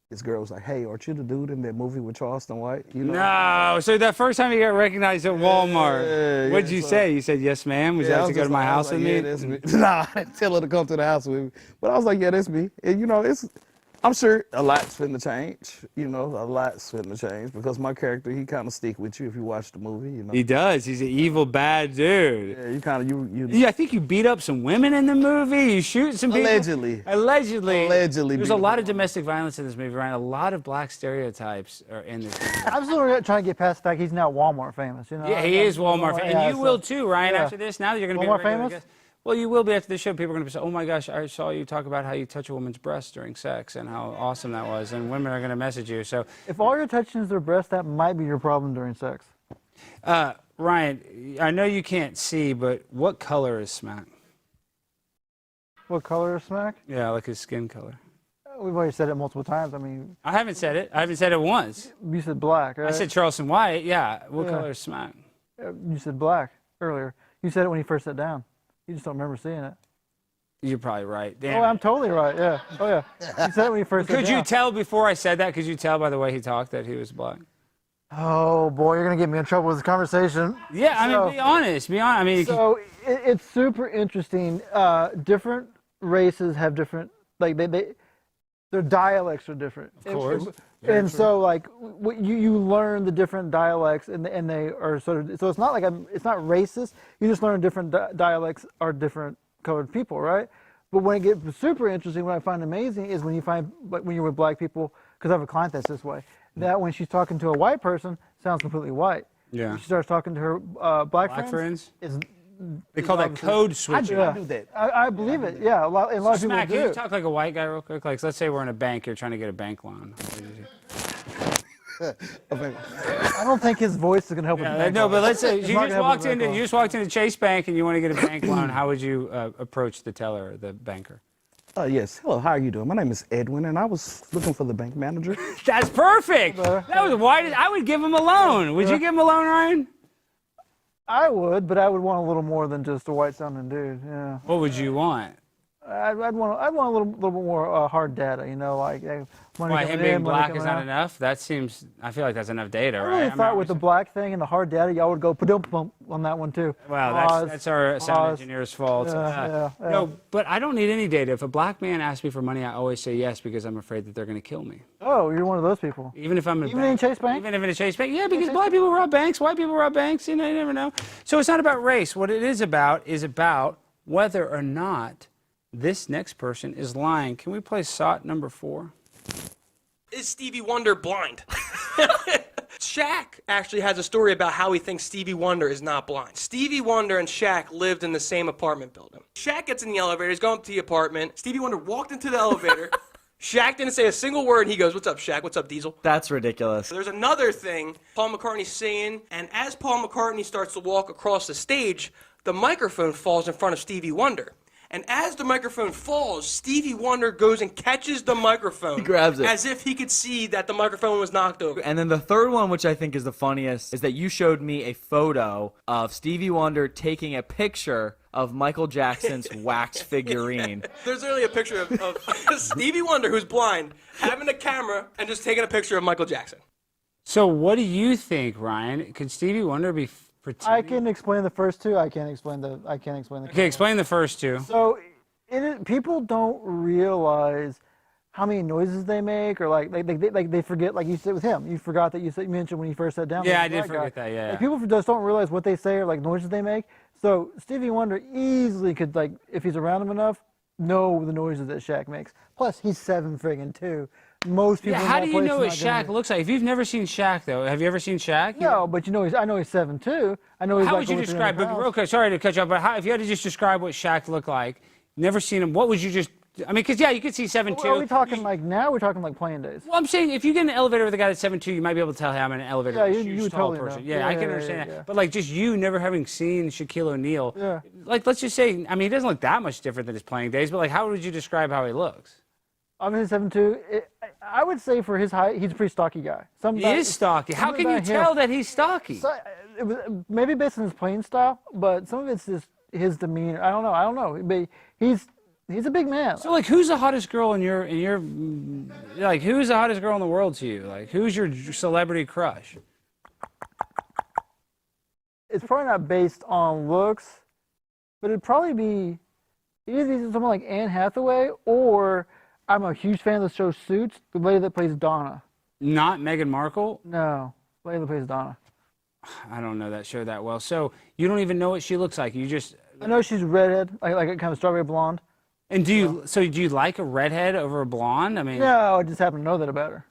this girl was like, hey, aren't you the dude in that movie with Charleston White? You know? No. So that first time you got recognized at Walmart, what'd you say? You said, yes, ma'am. Would you like to go to my house with me? That's me. Nah, I didn't tell her to come to the house with me. But I was like, yeah, that's me. And, you know, I'm sure a lot's finna change. You know, a lot's finna change because my character, he kind of stick with you if you watch the movie. You know, he does. He's an evil, bad dude. Yeah, you kind of Yeah, I think you beat up some women in the movie. You shoot some people. Allegedly. There's a lot of domestic violence in this movie, Ryan. A lot of black stereotypes are in this movie. I'm still trying to get past the fact he's now Walmart famous. You know. Yeah, he is Walmart famous, and you will too, Ryan. After this, now that you're going to be Walmart famous. Well, you will be after the show. People are going to say, oh my gosh, I saw you talk about how you touch a woman's breast during sex and how awesome that was. And women are going to message you. So, if all you're touching is their breast, that might be your problem during sex. Ryan, I know you can't see, but what color is Smack? What color is Smack? Yeah, like his skin color. We've already said it multiple times. I mean, I haven't said it. I haven't said it once. You said black, right? I said Charleston White. Yeah. What color is Smack? You said black earlier. You said it when he first sat down. You just don't remember seeing it. You're probably right. Damn. Oh, I'm totally right. Yeah. Oh, yeah. You said it when he first sat down. Could you tell before I said that? Could you tell by the way he talked that he was black? Oh, boy, you're going to get me in trouble with this conversation. Yeah, I mean, be honest. I mean, so it's super interesting. Different races have different, like, their dialects are different. Of course. And so, like, you learn the different dialects, and they are sort of, so it's not like it's not racist. You just learn different dialects are different colored people, right? But when it gets super interesting, what I find amazing is when you find, like, when you're with black people, because I have a client that's this way, that when she's talking to a white person, sounds completely white. Yeah. When she starts talking to her black friends, they call that code switching. I do that. I believe it. Yeah, a lot of people Smack, do. Can you talk like a white guy real quick? Like, let's say we're in a bank. You're trying to get a bank loan. I don't think his voice is going to help with the bank. No, but let's say you just walked into Chase Bank and you want to get a bank loan. How would you approach the teller or the banker? Yes. Hello, how are you doing? My name is Edwin, and I was looking for the bank manager. That's perfect. That was white. I would give him a loan. Would you give him a loan, Ryan? I would, but I would want a little more than just a white-sounding dude. Yeah. What would you want? I'd want a little bit more hard data, you know, like money Why, coming him being in, money black coming is not out. enough? That seems, I feel like that's enough data, I right? really thought with the black thing and the hard data, y'all would go pa-dum-pum on that one too. Wow, that's our sound engineer's fault. Yeah. No, but I don't need any data. If a black man asks me for money, I always say yes because I'm afraid that they're going to kill me. Oh, you're one of those people. Even if I'm in Chase Bank? Even if in a Chase Bank? Yeah, because black people rob banks, white people rob banks, you know, you never know. So it's not about race. What it is about whether or not this next person is lying. Can we play SOT number 4? Is Stevie Wonder blind? Shaq actually has a story about how he thinks Stevie Wonder is not blind. Stevie Wonder and Shaq lived in the same apartment building. Shaq gets in the elevator, he's going up to the apartment. Stevie Wonder walked into the elevator. Shaq didn't say a single word, and he goes, "What's up, Shaq? What's up, Diesel?" That's ridiculous. There's another thing Paul McCartney's singing, and as Paul McCartney starts to walk across the stage, the microphone falls in front of Stevie Wonder. And as the microphone falls, Stevie Wonder goes and catches the microphone. He grabs it. As if he could see that the microphone was knocked over. And then the third one, which I think is the funniest, is that you showed me a photo of Stevie Wonder taking a picture of Michael Jackson's wax figurine. There's literally a picture of Stevie Wonder, who's blind, having a camera and just taking a picture of Michael Jackson. So what do you think, Ryan? Could Stevie Wonder be pretending? I can explain the first two. I can't explain the. Okay, explain the first two. So, people don't realize how many noises they make, or they forget. Like you said with him, you forgot that you mentioned when you first sat down. Yeah, I did forget that. Yeah. Like, people just don't realize what they say or like noises they make. So Stevie Wonder easily could, like, if he's around him enough, know the noises that Shaq makes. Plus, he's 7'2". Most people. Yeah, how do you know what Shaq looks like? If you've never seen Shaq, though, have you ever seen Shaq? No, but I know he's 7'2". I know he's. How would you describe? Okay, sorry to cut you off, but if you had to just describe what Shaq looked like, never seen him, what would you just? I mean, because you could see 7'2". Are we talking like now? We're talking like playing days. Well, I'm saying if you get in an elevator with a guy that's 7'2", you might be able to tell him in an elevator. Yeah, with a you huge, tall totally person. know. Yeah, I can understand that. Yeah. But like just you never having seen Shaquille O'Neal. Yeah. Like let's just say, I mean, he doesn't look that much different than his playing days. But like, how would you describe how he looks? I mean, 7'2". I would say for his height, he's a pretty stocky guy. He is stocky. How can you tell that he's stocky? So, maybe based on his playing style, but some of it's just his demeanor. I don't know. But he's a big man. So like, who's the hottest girl in your like? Who's the hottest girl in the world to you? Like, who's your celebrity crush? It's probably not based on looks, but it'd probably be either someone like Anne Hathaway, or I'm a huge fan of the show Suits, the lady that plays Donna. Not Meghan Markle? No, the lady that plays Donna. I don't know that show that well. So you don't even know what she looks like. You just. I know she's redhead, like a kind of strawberry blonde. And do you like a redhead over a blonde? I mean. No, I just happen to know that about her.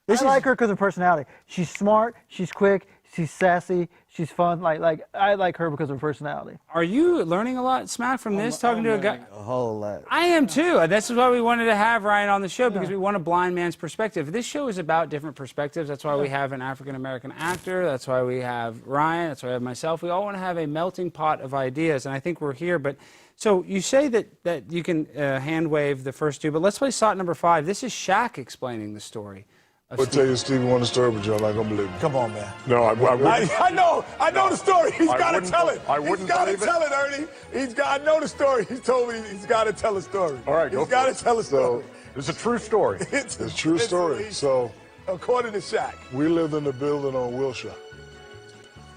I like her because of her personality. She's smart. She's quick. She's sassy. She's fun. Like I like her because of her personality. Are you learning a lot, Smack, from this? Talking to a guy. A whole lot. I am too. This is why we wanted to have Ryan on the show, because we want a blind man's perspective. This show is about different perspectives. That's why we have an African-American actor. That's why we have Ryan. That's why I have myself. We all want to have a melting pot of ideas, and I think we're here. But so you say that you can hand wave the first two, but let's play slot number 5. This is Shaq explaining the story. I'll tell you Stevie Wonder story, but you're not gonna believe me. Come on, man. No, I wouldn't. I know the story. He's got to tell it. I wouldn't He's got to believe it. tell it, Ernie. I know the story. He told me he's got to tell a story. All right, He's got to tell a story. It's a true story. It's a true story. So, according to Shaq, we lived in the building on Wilshire.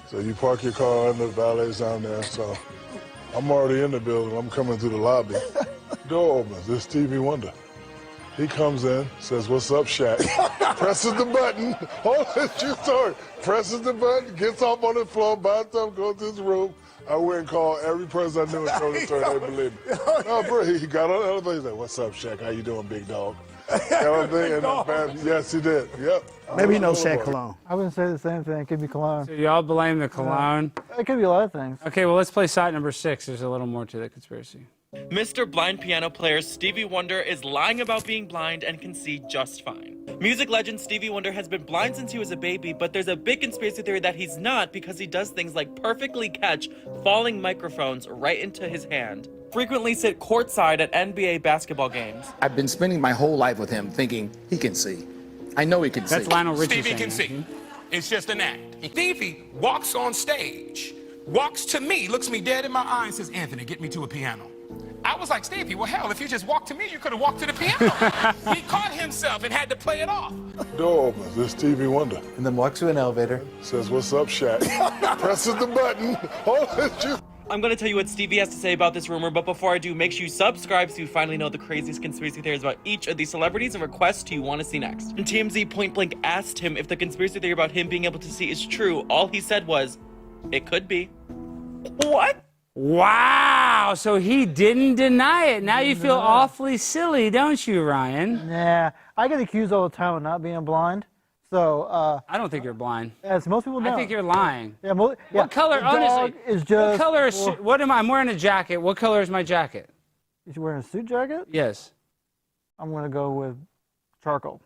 So you park your car and the valet's down there. So I'm already in the building. I'm coming through the lobby. Door opens. It's Stevie Wonder. He comes in, says, "What's up, Shaq?" Presses the button. Oh, it's true story. Presses the button, gets off on the floor, buys something, goes to his room. I went and called every person I knew and told the story. They believe me. No, bro, he got on the elevator. He said, "What's up, Shaq? How you doing, big dog?" Yes, he did. Yep. Maybe you know Shaq cologne. I wouldn't say the same thing. It could be cologne. So y'all blame the cologne? It could be a lot of things. Okay, well, let's play slot number 6. There's a little more to the conspiracy. Mr. Blind piano player Stevie Wonder is lying about being blind and can see just fine. Music legend Stevie Wonder has been blind since he was a baby, but there's a big conspiracy theory that he's not, because he does things like perfectly catch falling microphones right into his hand, frequently sit courtside at NBA basketball games. I've been spending my whole life with him thinking he can see. I know he can see. That's Lionel Richie Stevie can see. It's just an act. Stevie walks on stage, walks to me, looks me dead in my eye and says, "Anthony, get me to a piano." I was like, "Stevie, well, hell, if you just walked to me, you could have walked to the piano." He caught himself and had to play it off. Door opens. It's Stevie Wonder. and then walks to an elevator. Says, "What's up, Shaq?" Presses the button. Oh, it's true. I'm gonna tell you what Stevie has to say about this rumor, but before I do, make sure you subscribe so you finally know the craziest conspiracy theories about each of these celebrities and requests who you want to see next. And TMZ point blank asked him if the conspiracy theory about him being able to see is true. All he said was, "It could be." What? Wow, so he didn't deny it. Now you feel awfully silly, don't you, Ryan? Nah, I get accused all the time of not being blind. So I don't think you're blind. as most people know. I think you're lying. Yeah, What color? the dog Honestly, is just. what color is? for- What am I? I'm wearing a jacket. What color is my jacket? Is you wearing a suit jacket? Yes. I'm gonna go with charcoal.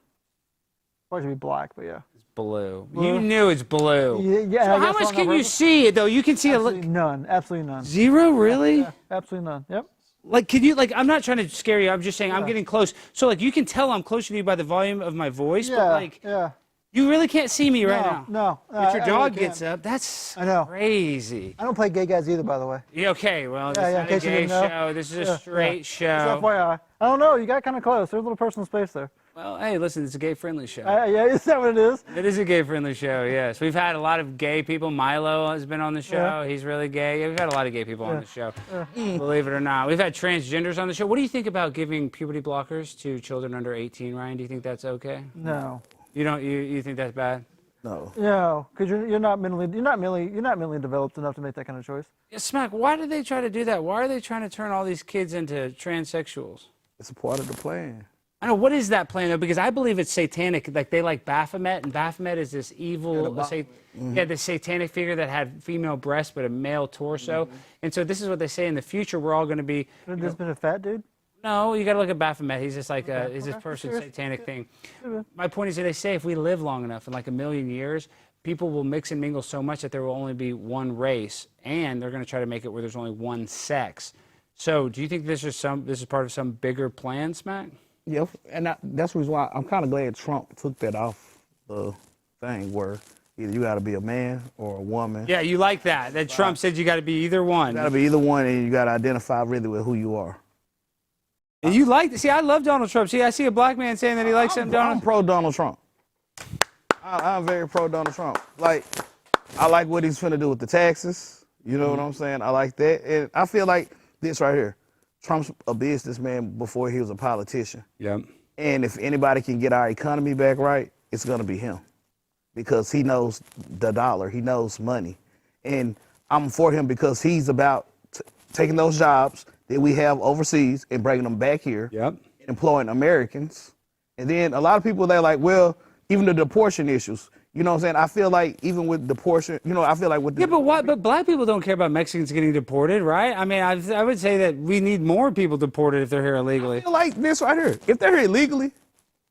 Probably should be black, but yeah. It's blue. Blue? You knew it's blue. Yeah. So I how guess much on can you purpose. see it though? You can see Absolutely none. Absolutely none. Zero, really? Yeah, absolutely none. Yep. Like, can you, like, I'm not trying to scare you. I'm just saying I'm getting close. So, like, you can tell I'm closer to you by the volume of my voice, Yeah. but, like, yeah. you really can't see me right now. No. But your I dog really gets can't. up. That's I know. crazy. I don't play gay guys either, by the way. Yeah, okay, well, this Yeah, is in not a case you gay didn't know. show. This is a Yeah, straight Just show. FYI. I don't know. You got kind of close. There's a little personal space there. Well, hey, listen, it's a gay-friendly show. Yeah, is that what it is? It is a gay-friendly show, yes. We've had a lot of gay people. Milo has been on the show. Yeah. He's really gay. Yeah, we've had a lot of gay people on Yeah. the show, Yeah. believe it or not. We've had transgenders on the show. What do you think about giving puberty blockers to children under 18, Ryan? Do you think that's okay? No. You don't? You think that's bad? No. No, because you're not mentally developed enough to make that kind of choice. Yeah, Smack, why did they try to do that? Why are they trying to turn all these kids into transsexuals? It's a part of the plan. I know, what is that plan, though? Because I believe it's satanic. Like, they like Baphomet, and Baphomet is this evil, this satanic figure that had female breasts but a male torso. And so this is what they say in the future, we're all going to be... Could have just been a fat dude? No, you got to look at Baphomet. He's just like, he's this person's Serious? satanic thing. My point is that they say if we live long enough, in like 1,000,000 years, people will mix and mingle so much that there will only be one race, and they're going to try to make it where there's only one sex. So do you think this is part of some bigger plan, Smack? Yeah, and that's the reason why I'm kind of glad Trump took that off the thing where either you got to be a man or a woman. Yeah, you like that. That Trump said you got to be either one. You got to be either one, and you got to identify really with who you are. And you like see, I love Donald Trump. See, I see a black man saying that he likes him. I'm pro Donald Trump. I'm very pro Donald Trump. Like, I like what he's finna do with the taxes. You know what I'm saying? I like that, and I feel like this right here. Trump's a businessman before he was a politician. Yep. And if anybody can get our economy back right, it's gonna be him, because he knows the dollar, he knows money, and I'm for him because he's about taking those jobs that we have overseas and bringing them back here. Yep. And employing Americans. And then a lot of people, they're like, well, even the deportation issues. You know what I'm saying? I feel like even with deportation, I feel like with the... Yeah, but why? But black people don't care about Mexicans getting deported, right? I mean, I would say that we need more people deported if they're here illegally. I feel like this right here. If they're here illegally,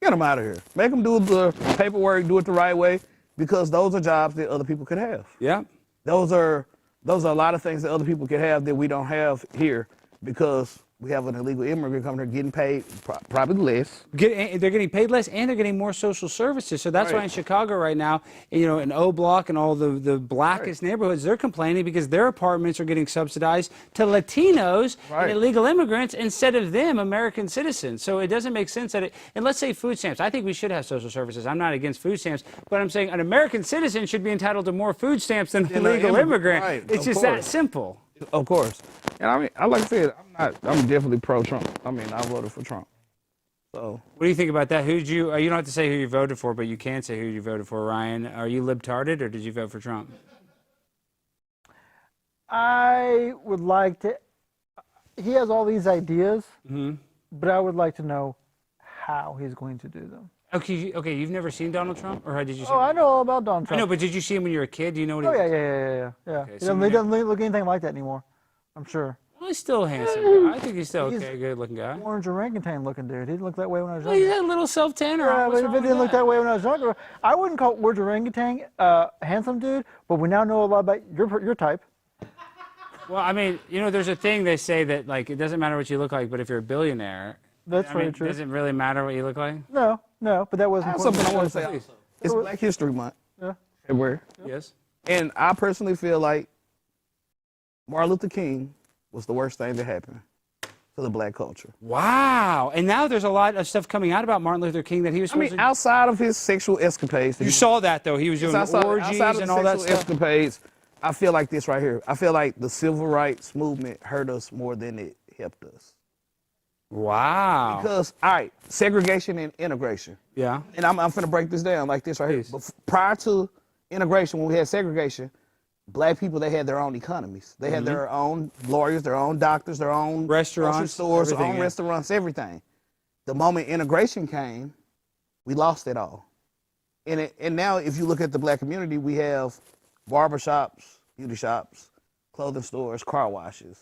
get them out of here. Make them do the paperwork, do it the right way, because those are jobs that other people could have. Yeah. Those are a lot of things that other people could have that we don't have here, because we have an illegal immigrant coming here getting paid probably less. They're getting paid less, and they're getting more social services. So that's why in Chicago right now, in O Block and all the blackest neighborhoods, they're complaining because their apartments are getting subsidized to Latinos and illegal immigrants instead of them, American citizens. So it doesn't make sense that and let's say food stamps. I think we should have social services. I'm not against food stamps, but I'm saying an American citizen should be entitled to more food stamps than an illegal immigrant. Right, It's just that simple. Of course. And I mean, like I said, I'm definitely pro-Trump. I mean, I voted for Trump. So. What do you think about that? You don't have to say who you voted for, but you can say who you voted for, Ryan. Are you libtarded or did you vote for Trump? I would like to, he has all these ideas, but I would like to know how he's going to do them. Okay, you've never seen Donald Trump? Or did you see him? I know all about Donald Trump. I know, but did you see him when you were a kid? Do you know what he Oh, looks yeah. Okay, He so doesn't look anything like that anymore, I'm sure. Well, he's still handsome. I think he's still okay, good-looking guy. Orange orangutan looking dude. He didn't look that way when I was Well, younger. he had a little self-tanner. Yeah, What's but wrong it with didn't look that way when I was younger. I wouldn't call Orange orangutan handsome dude, but we now know a lot about your type. Well, I mean, there's a thing they say that, like, it doesn't matter what you look like, but if you're a billionaire, That's very true. Does it really matter what you look like? No, but that wasn't Something I want to say also. It's Black History Month. Yeah. February. Yes. And I personally feel like Martin Luther King was the worst thing that happened to the black culture. Wow. And now there's a lot of stuff coming out about Martin Luther King that he was supposed to... outside of his sexual escapades. You saw that, though. He was doing orgies and all that stuff. Escapades, I feel like this right here. I feel like the civil rights movement hurt us more than it helped us. Wow. Because, all right, segregation and integration. Yeah. And I'm finna break this down like this right here. But prior to integration, when we had segregation, black people, they had their own economies. They had their own lawyers, their own doctors, their own restaurants, stores, their own restaurants, everything. The moment integration came, we lost it all. And now if you look at the black community, we have barbershops, beauty shops, clothing stores, car washes.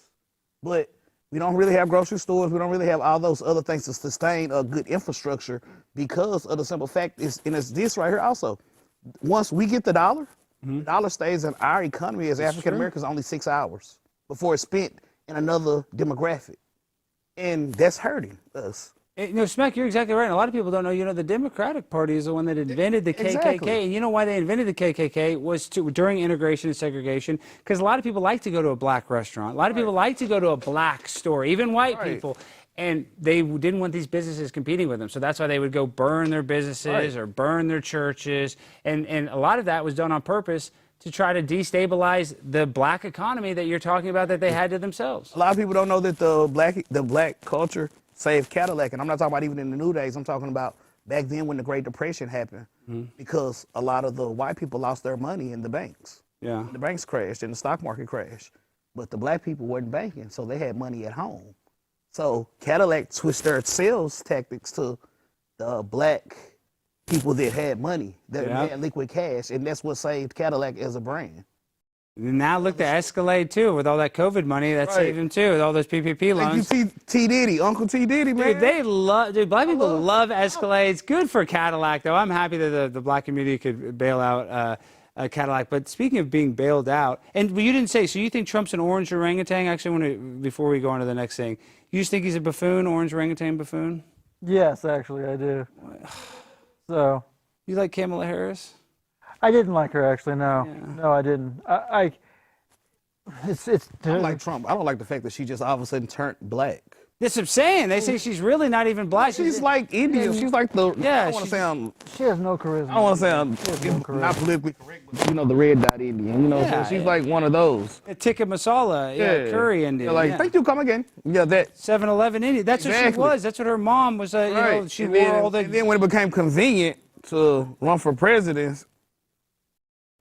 But we don't really have grocery stores. We don't really have all those other things to sustain a good infrastructure because of the simple fact and it's this right here also. Once we get the dollar stays in our economy as African Americans only 6 hours before it's spent in another demographic. And that's hurting us. Smack, you're exactly right. And a lot of people don't know, the Democratic Party is the one that invented the KKK. Exactly. And you know why they invented the KKK was during integration and segregation, because a lot of people like to go to a black restaurant. A lot of people like to go to a black store, even white people. And they didn't want these businesses competing with them. So that's why they would go burn their businesses or burn their churches. And a lot of that was done on purpose to try to destabilize the black economy that you're talking about that they had to themselves. A lot of people don't know that the black culture saved Cadillac, and I'm not talking about even in the new days. I'm talking about back then when the Great Depression happened, because a lot of the white people lost their money in the banks. Yeah. The banks crashed and the stock market crashed, but the black people weren't banking, so they had money at home. So Cadillac switched their sales tactics to the black people that had money, that had liquid cash, and that's what saved Cadillac as a brand. Now look to Escalade too, with all that COVID money that saved him too, with all those PPP loans. Thank you, T Diddy, Uncle T Diddy, man. Dude, black people love Escalades. Good for Cadillac, though. I'm happy that the black community could bail out Cadillac. But speaking of being bailed out, and you didn't say, so you think Trump's an orange orangutan? Actually, before we go on to the next thing, you just think he's a buffoon, orange orangutan buffoon? Yes, actually, I do. So. You like Kamala Harris? I didn't like her, actually, no. Yeah. No, I didn't. I don't like Trump. I don't like the fact that she just all of a sudden turned black. That's what I'm saying. They say she's really not even black. She's like Indian. She's like the, yeah, I don't want to sound... She has no charisma. I don't want to sound not politically correct, but the red dot Indian. So she's like one of those. A tikka masala, curry Indian. Thank you, come again. Yeah, that. 7-Eleven Indian. That's what she was. That's what her mom was. She wore all the... And then when it became convenient to run for president,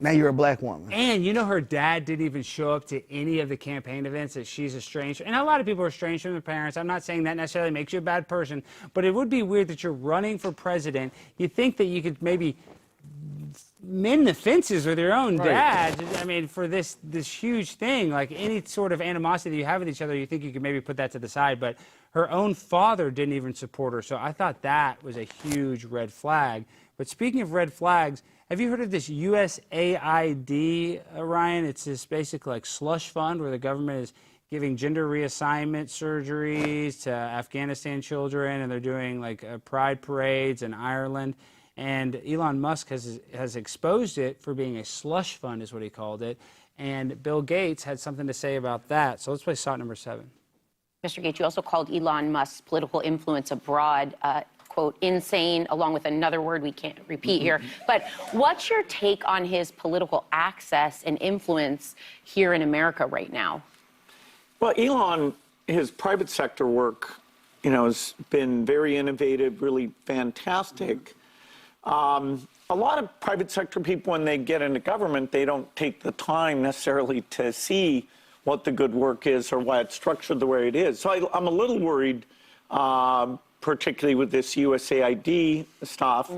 now you're a black woman. And her dad didn't even show up to any of the campaign events that she's estranged. And a lot of people are estranged from their parents. I'm not saying that necessarily makes you a bad person, but it would be weird that you're running for president. You think that you could maybe mend the fences with your own dad. I mean, for this huge thing, like any sort of animosity you have with each other, you think you could maybe put that to the side. But her own father didn't even support her. So I thought that was a huge red flag. But speaking of red flags, have you heard of this USAID, Ryan? It's this basic like slush fund where the government is giving gender reassignment surgeries to Afghanistan children, and they're doing like pride parades in Ireland. And Elon Musk has exposed it for being a slush fund, is what he called it. And Bill Gates had something to say about that. So let's play shot number 7. Mr. Gates, you also called Elon Musk's political influence abroad quote, insane, along with another word we can't repeat here. But what's your take on his political access and influence here in America right now? Well, Elon, his private sector work, has been very innovative, really fantastic. A lot of private sector people, when they get into government, they don't take the time necessarily to see what the good work is or why it's structured the way it is. So I'm a little worried, particularly with this USAID stuff.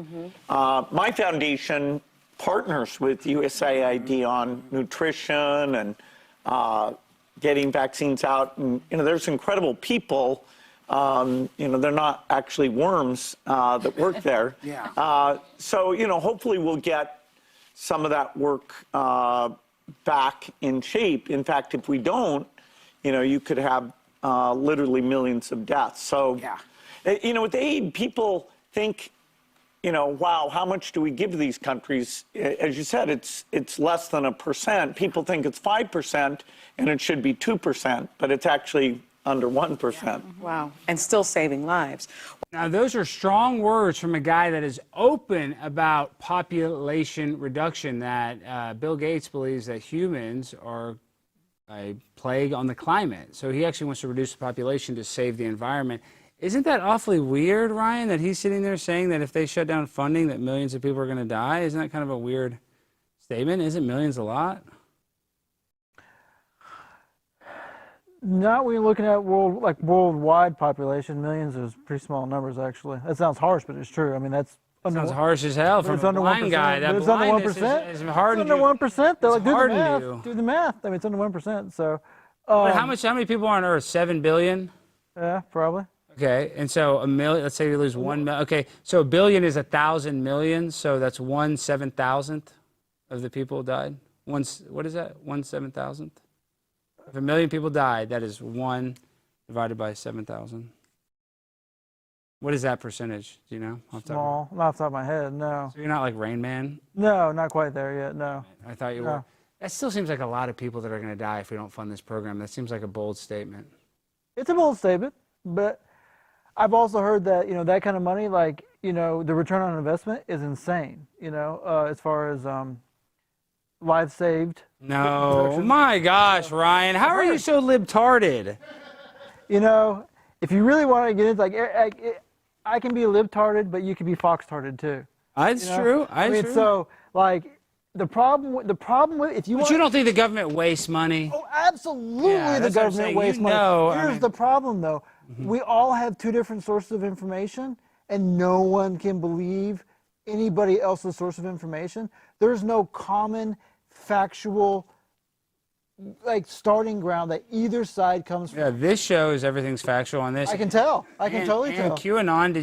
My foundation partners with USAID on nutrition and getting vaccines out. And, there's incredible people. They're not actually worms that work there. So, hopefully we'll get some of that work back in shape. In fact, if we don't, you could have literally millions of deaths. So, with aid, people think, wow, how much do we give to these countries? As you said, it's less than 1%. People think it's 5%, and it should be 2%, but it's actually under 1%. Wow, and still saving lives. Now, those are strong words from a guy that is open about population reduction, that Bill Gates believes that humans are a plague on the climate. So he actually wants to reduce the population to save the environment. Isn't that awfully weird, Ryan, that he's sitting there saying that if they shut down funding that millions of people are going to die? Isn't that kind of a weird statement? Isn't millions a lot? Not when you're looking at worldwide population. Millions is pretty small numbers, actually. That sounds harsh, but it's true. I mean, that's Sounds harsh as hell from it's a under blind 1%. guy. That It's under blindness 1%. is It's hardened under you. 1%, though. It's Do the hardened math. you. Do the math. I mean, it's under 1%. So. But how many people are on Earth? 7 billion? Yeah, probably. Okay, and so a million, let's say you lose 1 million. Okay, so a billion is 1,000 million, so that's 1/7,000th of the people died. What is that? 1/7,000th? If a million people died, that is 1 divided by 7,000. What is that percentage? Do you know? Small. Not off the top of my head, no. So you're not like Rain Man? No, not quite there yet, no. I thought you were. That still seems like a lot of people that are going to die if we don't fund this program. That seems like a bold statement. It's a bold statement, but I've also heard that, that kind of money, like, the return on investment is insane, as far as lives saved. No, my gosh, Ryan, how are you so libtarded? If you really want to get into, I can be libtarded, but you can be foxtarded too. That's true. So, the problem with if you But you don't think the government wastes money? Oh, absolutely, Yeah, the that's what I'm government saying. wastes You money. know, I Here's mean- the problem, though. We all have two different sources of information, and no one can believe anybody else's source of information. There's no common factual starting ground that either side comes from. Yeah, this shows everything's factual on this. I can tell. I can totally and tell. QAnon,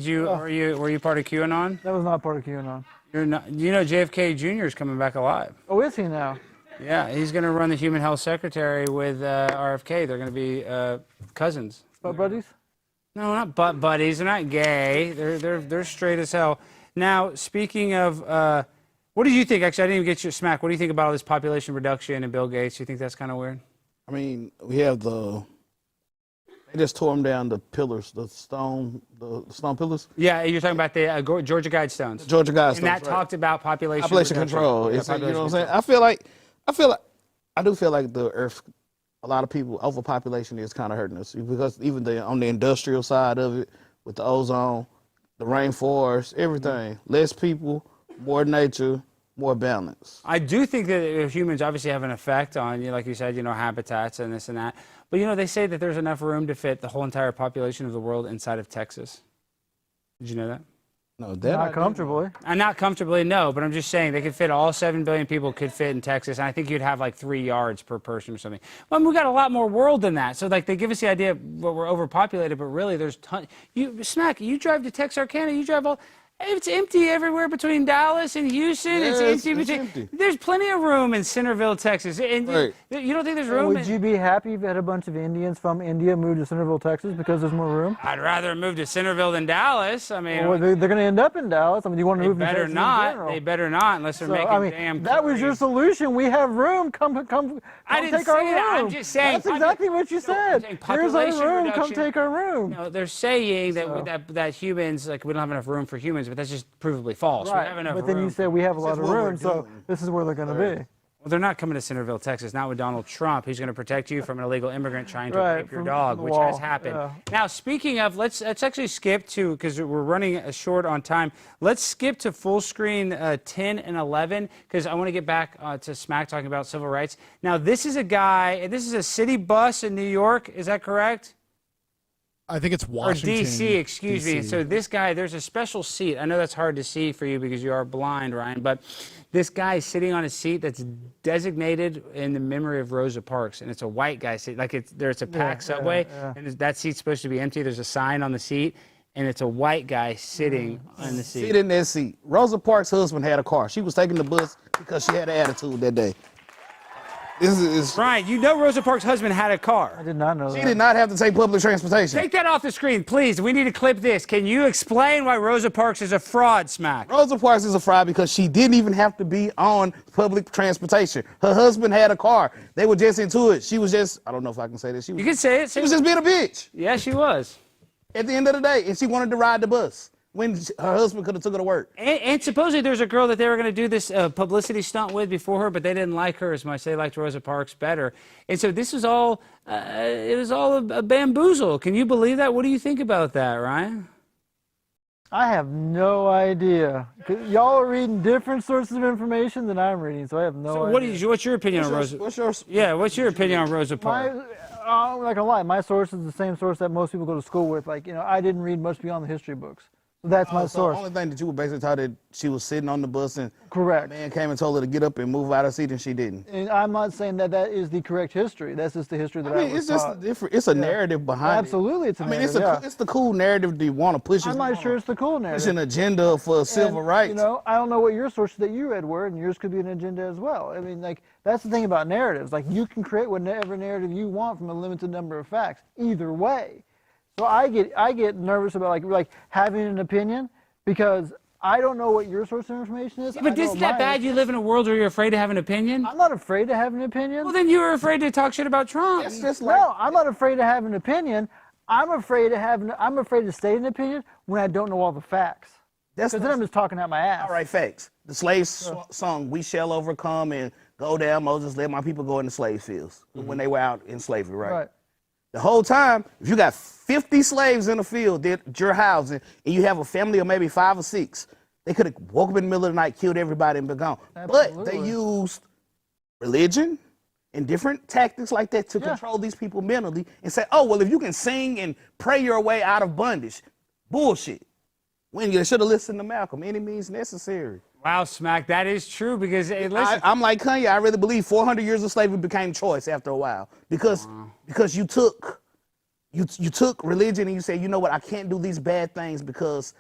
were you part of QAnon? That was not part of QAnon. You're not. JFK Jr. is coming back alive. Oh, is he now? Yeah, he's going to run the Human Health Secretary with RFK. They're going to be cousins. Butt buddies? No, not butt buddies. They're not gay. They're straight as hell. Now, speaking of, what do you think? Actually, I didn't even get your smack. What do you think about all this population reduction and Bill Gates? You think that's kind of weird? I mean, we have they just tore them down, the pillars, the stone pillars. Yeah, you're talking about the Georgia Guidestones. Georgia Guidestones, And that right. talked about population control. Yeah, It's like, you know what population I'm saying? I do feel like the Earth, a lot of people, overpopulation is kind of hurting us because even on the industrial side of it, with the ozone, the rainforest, everything, less people, more nature, more balance. I do think that humans obviously have an effect on, like you said, habitats and this and that. But, they say that there's enough room to fit the whole entire population of the world inside of Texas. Did you know that? No, Not comfortably. Not comfortably, no, but I'm just saying they could fit, all 7 billion people could fit in Texas, and I think you'd have like 3 yards per person or something. Well, we got a lot more world than that. So they give us the idea that we're overpopulated, but really there's tons. You drive to Texarkana, you drive all. It's empty everywhere between Dallas and Houston. Yeah, it's empty. There's plenty of room in Centerville, Texas. And right. you don't think there's room? Would you be happy if you had a bunch of Indians from India move to Centerville, Texas, because there's more room? I'd rather move to Centerville than Dallas. I mean, Well, they're going to end up in Dallas. I mean, you want to move to Texas in general. They better not, unless they're making damn. That was your solution. We have room. Come I didn't take our say room. that. I'm just saying. That's exactly what you said. Here's our room. Reduction. Come take our room. No, they're saying that humans, we don't have enough room for humans, but that's just provably false. Right. We have enough But then room. you said we have a lot of room, so this is where they're going to be. Well, they're not coming to Centerville, Texas. Not with Donald Trump. He's going to protect you from an illegal immigrant trying to rape your dog, which has happened. Yeah. Now, speaking of, let's actually skip to, because we're running short on time. Let's skip to full screen 10 and 11, because I want to get back to Smack talking about civil rights. Now, this is a guy. This is a city bus in New York. Is that correct? I think it's Washington. Or D.C., excuse me. So this guy, there's a special seat. I know that's hard to see for you because you are blind, Ryan, but this guy is sitting on a seat that's designated in the memory of Rosa Parks, and it's a white guy seat. Like it's a packed subway, and that seat's supposed to be empty. There's a sign on the seat, and it's a white guy sitting on the seat. Sit in that seat. Rosa Parks' husband had a car. She was taking the bus because she had an attitude that day. Ryan, Rosa Parks' husband had a car. I did not know that. She did not have to take public transportation. Take that off the screen, please. We need to clip this. Can you explain why Rosa Parks is a fraud, Smack? Rosa Parks is a fraud because she didn't even have to be on public transportation. Her husband had a car. They were just into it. She was just, I don't know if I can say this. You can say it. She was just being a bitch. Yeah, she was. At the end of the day, and she wanted to ride the bus when her husband could have took her to work. And supposedly there's a girl that they were going to do this publicity stunt with before her, but they didn't like her as much. They liked Rosa Parks better. And so this was all, it was all a bamboozle. Can you believe that? What do you think about that, Ryan? I have no idea. Y'all are reading different sources of information than I'm reading, so I have no idea. What's your opinion on Rosa? What's your opinion on Rosa Parks? I'm not gonna lie, my source is the same source that most people go to school with. I didn't read much beyond the history books. That's my So source. the only thing that you were basically taught that she was sitting on the bus and Correct. a man came and told her to get up and move out of her seat and she didn't. And I'm not saying that that is the correct history. That's just the history that I mean, was it's just taught. different. It's a narrative behind Absolutely, it's a it. I mean, narrative. it's the cool narrative that you want to push. I'm not sure it's the cool narrative. Push an agenda for civil And, rights. You know, I don't know what your sources that you read were, and yours could be an agenda as well. I mean, like, that's the thing about narratives. Like, you can create whatever narrative you want from a limited number of facts, either way. So I get nervous about like having an opinion because I don't know what your source of information is. But isn't that bad? You live in a world where you're afraid to have an opinion? I'm not afraid to have an opinion. Well, then you were afraid to talk shit about Trump. It's just like, No, I'm not afraid to have an opinion. I'm afraid to state an opinion when I don't know all the facts. Because then I'm just talking out my ass. all right, facts. The slaves song, "We shall overcome," and "Go down, Moses, let my people go in the slave fields," when they were out in slavery, right? The whole time, if you got 50 slaves in the field that you're housing, and you have a family of maybe 5 or 6, they could have woke up in the middle of the night, killed everybody, and been gone. But they used religion and different tactics like that to control these people mentally and say, oh, well, if you can sing and pray your way out of bondage, bullshit. When you should have listened to Malcolm, any means necessary. Wow, Smack, that is true because, hey, listen. I'm like Kanye. I really believe 400 years of slavery became choice after a while because you took religion and you said, you know what, I can't do these bad things because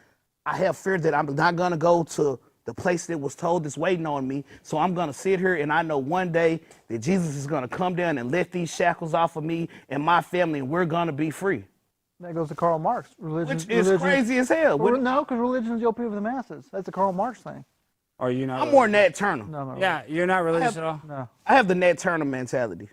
I have fear that I'm not gonna go to the place that was told that's waiting on me. So I'm gonna sit here and I know one day that Jesus is gonna come down and let these shackles off of me and my family, and we're gonna be free. That goes to Karl Marx. Which is crazy as hell. No, because religion is the opiate of the masses. That's a Karl Marx thing. Are you not? I'm more Nat Turner. No. Yeah, you're not religious at all? No. I have the Nat Turner mentality.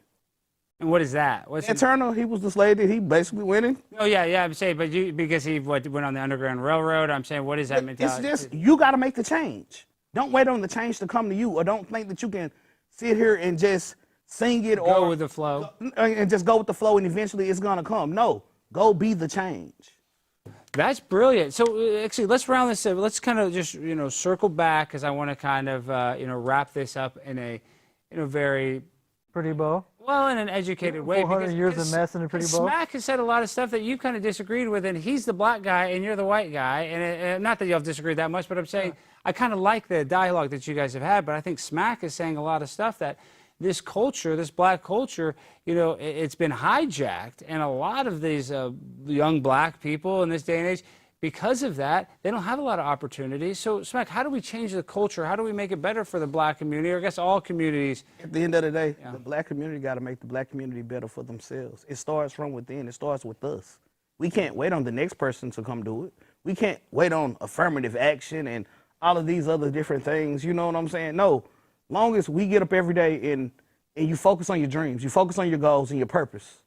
And what is that? Nat Turner, he was the slave that he basically went in. Oh, yeah, I'm saying, but because he went on the Underground Railroad, I'm saying, what is that mentality? It's just, you got to make the change. Don't wait on the change to come to you, or don't think that you can sit here and just sing it or go with the flow. And just go with the flow and eventually it's going to come. No, go be the change. That's brilliant. So actually, let's round this up. Let's kind of just, circle back because I want to kind of, wrap this up in a very pretty bow. Well, in an educated way. 400 years of mess in a pretty bow. Smack has said a lot of stuff that you kind of disagreed with, and he's the black guy and you're the white guy. And not that y'all disagree that much, but I'm saying I kind of like the dialogue that you guys have had. But I think Smack is saying a lot of stuff that this culture, this black culture, it's been hijacked, and a lot of these young black people in this day and age, because of that, they don't have a lot of opportunities. So, Smack, how do we change the culture? How do we make it better for the black community, or I guess all communities? At the end of the day, the black community got to make the black community better for themselves. It starts from within. It starts with us. We can't wait on the next person to come do it. We can't wait on affirmative action and all of these other different things. You know what I'm saying? No. Long as we get up every day and you focus on your dreams, you focus on your goals and your purpose,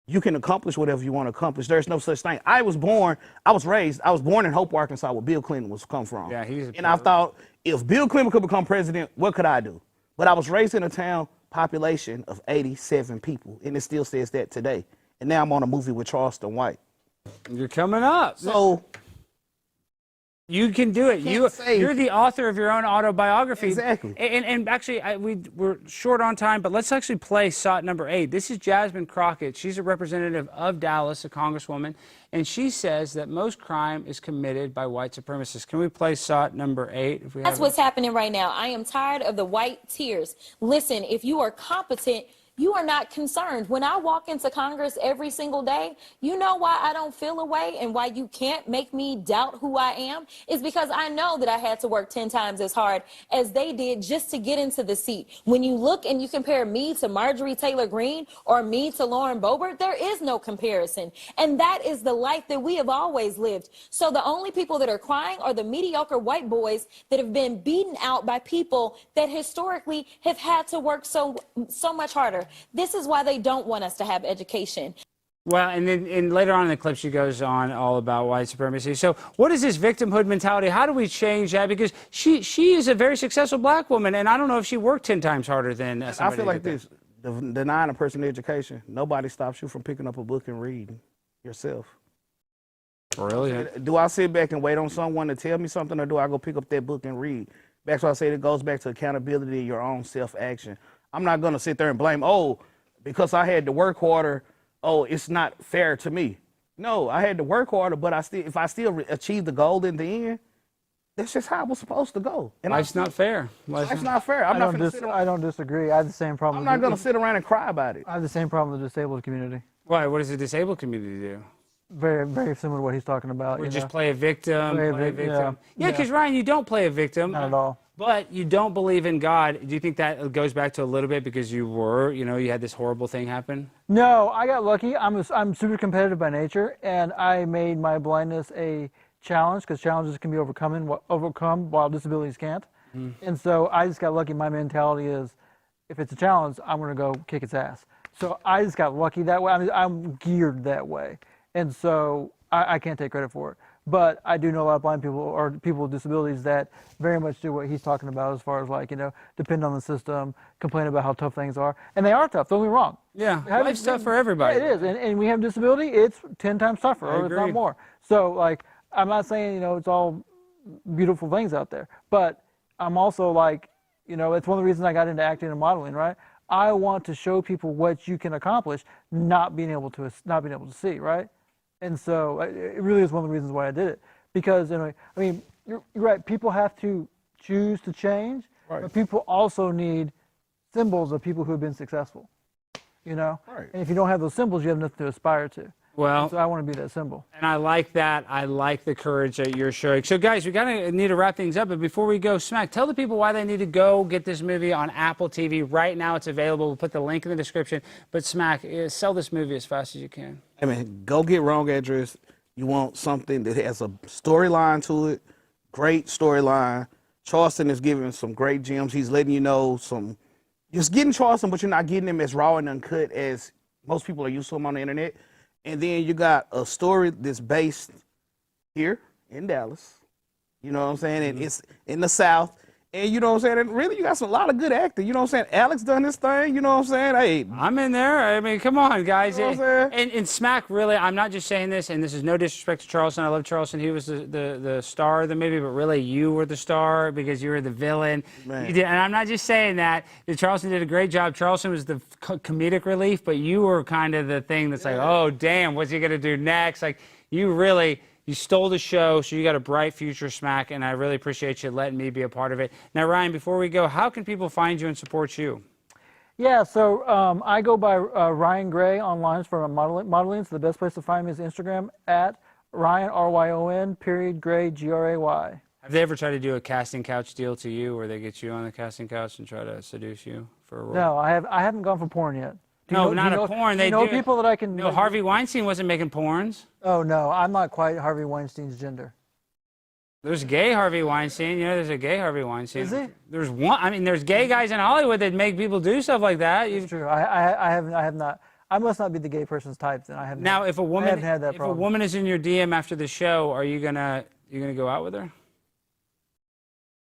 you can accomplish whatever you want to accomplish. There's no such thing. I was born in Hope, Arkansas, where Bill Clinton was come from. Yeah, and I thought, if Bill Clinton could become president, what could I do? But I was raised in a town population of 87 people, and it still says that today. And now I'm on a movie with Charleston White. You're coming up. So you can do it. You're the author of your own autobiography. Exactly. And actually, we're short on time, but let's actually play SOT number 8. This is Jasmine Crockett. She's a representative of Dallas, a congresswoman, and she says that most crime is committed by white supremacists. Can we play SOT number 8? If we That's what's happening right now. I am tired of the white tears. Listen, if you are competent, you are not concerned. When I walk into Congress every single day, you know why I don't feel a way and why you can't make me doubt who I am? Is because I know that I had to work 10 times as hard as they did just to get into the seat. When you look and you compare me to Marjorie Taylor Greene or me to Lauren Boebert, there is no comparison. And that is the life that we have always lived. So the only people that are crying are the mediocre white boys that have been beaten out by people that historically have had to work so much harder. This is why they don't want us to have education. Well, and then later on in the clip, she goes on all about white supremacy. So what is this victimhood mentality? How do we change that? Because she is a very successful black woman, and I don't know if she worked 10 times harder than somebody. I feel like this, denying a person education, nobody stops you from picking up a book and reading yourself. Brilliant. Do I sit back and wait on someone to tell me something, or do I go pick up that book and read? That's why I say it goes back to accountability and your own self-action. I'm not going to sit there and blame, because I had to work harder, it's not fair to me. No, I had to work harder, but if I still achieved the goal in the end, that's just how it was supposed to go. And Life's not fair. Life's not fair. I don't disagree. I have the same problem. I'm not going to sit around and cry about it. I have the same problem with the disabled community. Why? What does the disabled community do? Very, very similar to what he's talking about. We you just know? play a victim. Play a Play a vic- victim. Yeah, because Ryan, you don't play a victim. Not at all. But you don't believe in God. Do you think that goes back to a little bit because you had this horrible thing happen? No, I got lucky. I'm super competitive by nature, and I made my blindness a challenge because challenges can be overcome while disabilities can't. And so I just got lucky. My mentality is, if it's a challenge, I'm going to go kick its ass. So I just got lucky that way. I'm geared that way. And so I can't take credit for it. But I do know a lot of blind people or people with disabilities that very much do what he's talking about as far as depend on the system, complain about how tough things are. And they are tough, don't get me wrong. Yeah, life's tough for everybody. Yeah, it is. And we have disability, it's 10 times tougher, or if agree. not more. So I'm not saying, it's all beautiful things out there. But I'm also it's one of the reasons I got into acting and modeling, right? I want to show people what you can accomplish, not being able to see, right? And so it really is one of the reasons why I did it. Because, you're right, people have to choose to change, but people also need symbols of people who have been successful, Right. And if you don't have those symbols, you have nothing to aspire to. Well, and so I want to be that symbol. And I like that. I like the courage that you're showing. So, guys, we need to wrap things up. But before we go, Smack, tell the people why they need to go get this movie on Apple TV. Right now, it's available. We'll put the link in the description. But, Smack, sell this movie as fast as you can. Go get Wrong Address. You want something that has a storyline to it, great storyline. Charleston is giving some great gems. He's letting you know you're getting Charleston, but you're not getting him as raw and uncut as most people are used to him on the internet. And then you got a story that's based here in Dallas. You know what I'm saying? And it's in the South. And you know what I'm saying? And really, you got a lot of good acting. You know what I'm saying? Alex done this thing. You know what I'm saying? Hey, I'm in there. Come on, guys. You know what I'm And Smack, really, I'm not just saying this, and this is no disrespect to Charleston. I love Charleston. He was the star of the movie, but really, you were the star because you were the villain. Man. You did, and I'm not just saying that. Charleston did a great job. Charleston was the comedic relief, but you were kind of the thing that's oh, damn, what's he going to do next? You stole the show, so you got a bright future, Smack, and I really appreciate you letting me be a part of it. Now, Ryan, before we go, how can people find you and support you? Yeah, so I go by Ryan Gray online for modeling. So the best place to find me is Instagram at Ryan, R-Y-O-N, Gray, G-R-A-Y. Have they ever tried to do a casting couch deal to you where they get you on the casting couch and try to seduce you for a role? No, I haven't gone for porn yet. Not a porn. They do people that I can. No, Harvey Weinstein wasn't making porns. Oh no, I'm not quite Harvey Weinstein's gender. There's gay Harvey Weinstein. There's a gay Harvey Weinstein. Is he? There's one. There's gay guys in Hollywood that make people do stuff like that. It's true. I have not. I must not be the gay person's type. Then I have. Now, if a woman, I haven't had that problem. If a woman is in your DM after the show, are you gonna go out with her?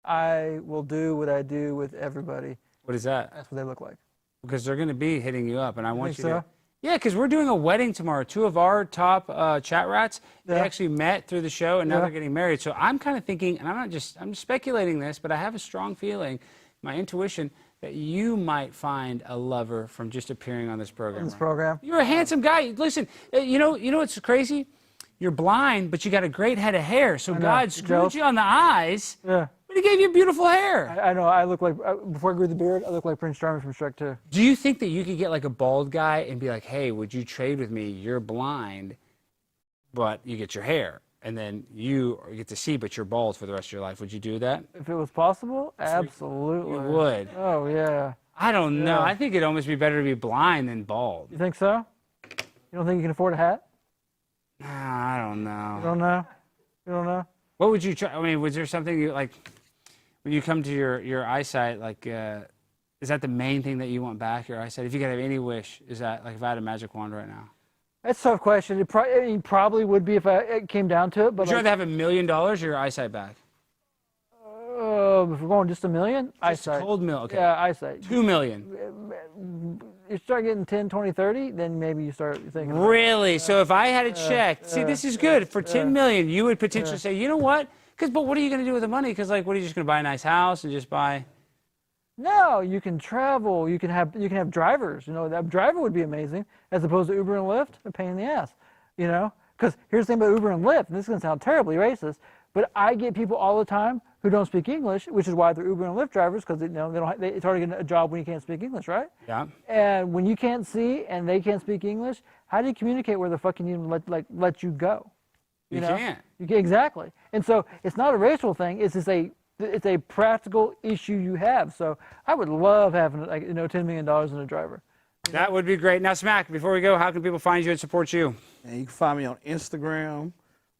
I will do what I do with everybody. What is that? That's what they look like. Because they're going to be hitting you up, and I want you to. So? Yeah, because we're doing a wedding tomorrow. Two of our top chat rats, they actually met through the show, and now they're getting married. So I'm kind of thinking, and I'm just speculating this, but I have a strong feeling, my intuition, that you might find a lover from just appearing on this program. You're a handsome guy. Listen, you know what's crazy? You're blind, but you got a great head of hair. So God screwed you on the eyes. Yeah. But he gave you beautiful hair. I know. I look like, before I grew the beard, I look like Prince Charming from Shrek 2. Do you think that you could get a bald guy and be like, hey, would you trade with me? You're blind, but you get your hair. And then you get to see, but you're bald for the rest of your life. Would you do that? If it was possible, absolutely. You would. Oh, yeah. I don't know. Yeah. I think it'd almost be better to be blind than bald. You think so? You don't think you can afford a hat? I don't know. You don't know? You don't know? What would you try? Was there something you when you come to your eyesight, is that the main thing that you want back, your eyesight? If you could have any wish, is that if I had a magic wand right now? That's a tough question. It probably would be if it came down to it. But Would you rather have $1 million or your eyesight back? If we're going just $1 million, eyesight. Cold mill, okay. Yeah, eyesight. $2 million. You start getting 10, 20, 30, then maybe you start thinking. Really? So if I had it checked, see, this is good. For $10 million, you would potentially say, you know what? But what are you going to do with the money? Because what are you just going to buy a nice house and just buy? No, you can travel. You can have drivers. That driver would be amazing, as opposed to Uber and Lyft. A pain in the ass. Because here's the thing about Uber and Lyft, and this is going to sound terribly racist, but I get people all the time who don't speak English, which is why they're Uber and Lyft drivers, because it's hard to get a job when you can't speak English, right? Yeah. And when you can't see and they can't speak English, how do you communicate where the fuck you need them to let you go? You know? can't. Exactly. And so it's not a racial thing. It's just it's a practical issue you have. So I would love having $10 million in a driver. That would be great. Now, Smack, before we go, how can people find you and support you? And you can find me on Instagram.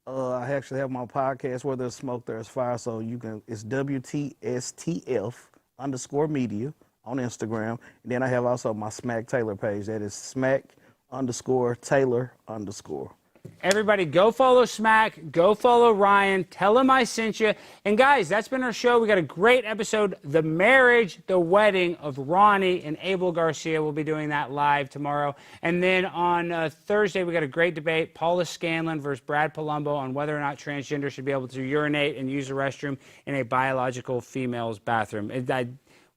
I actually have my podcast, Where There's Smoke, There's Fire. So it's WTSTF_media on Instagram. And then I have also my Smack Taylor page. That is Smack_Taylor_. Everybody, go follow Smack. Go follow Ryan. Tell him I sent you. And guys, that's been our show. We got a great episode, The Marriage, the Wedding of Ronnie and Abel Garcia. We'll be doing that live tomorrow. And then on Thursday, we got a great debate, Paula Scanlon versus Brad Palumbo, on whether or not transgender should be able to urinate and use the restroom in a biological female's bathroom.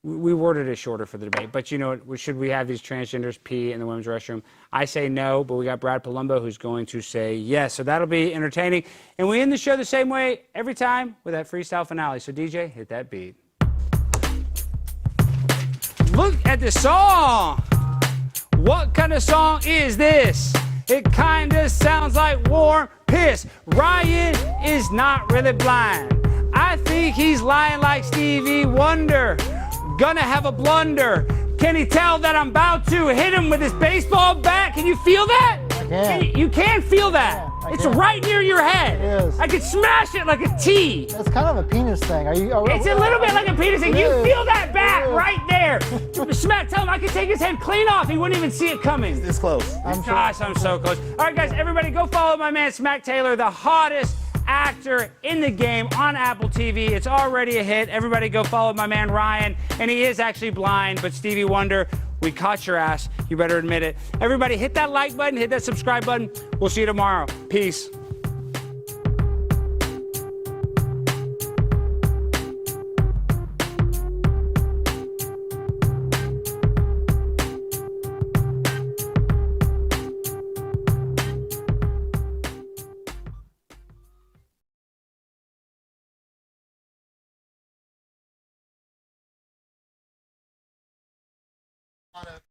We worded it shorter for the debate, but should we have these transgenders pee in the women's restroom? I say no, but we got Brad Palumbo who's going to say yes. So that'll be entertaining. And we end the show the same way every time with that freestyle finale. So DJ, hit that beat. Look at the song. What kind of song is this? It kind of sounds like warm piss. Ryan is not really blind. I think he's lying like Stevie Wonder. Gonna have a blunder. Can he tell that I'm about to hit him with his baseball bat? Can you feel that? I can. You can feel that. I It's can. right near your head. It is. I could smash it like a T. It's kind of a penis thing. It's a little bit like a penis thing. It You is. feel that bat It is. right there. Smack, tell him I could take his head clean off. He wouldn't even see it coming. This close. Gosh, I'm so close. All right, guys, everybody go follow my man Smack Taylor, the hottest actor in the game on Apple TV. It's already a hit. Everybody go follow my man Ryan. And he is actually blind, but Stevie Wonder, we caught your ass. You better admit it. Everybody hit that like button, hit that subscribe button. We'll see you tomorrow. Peace. On a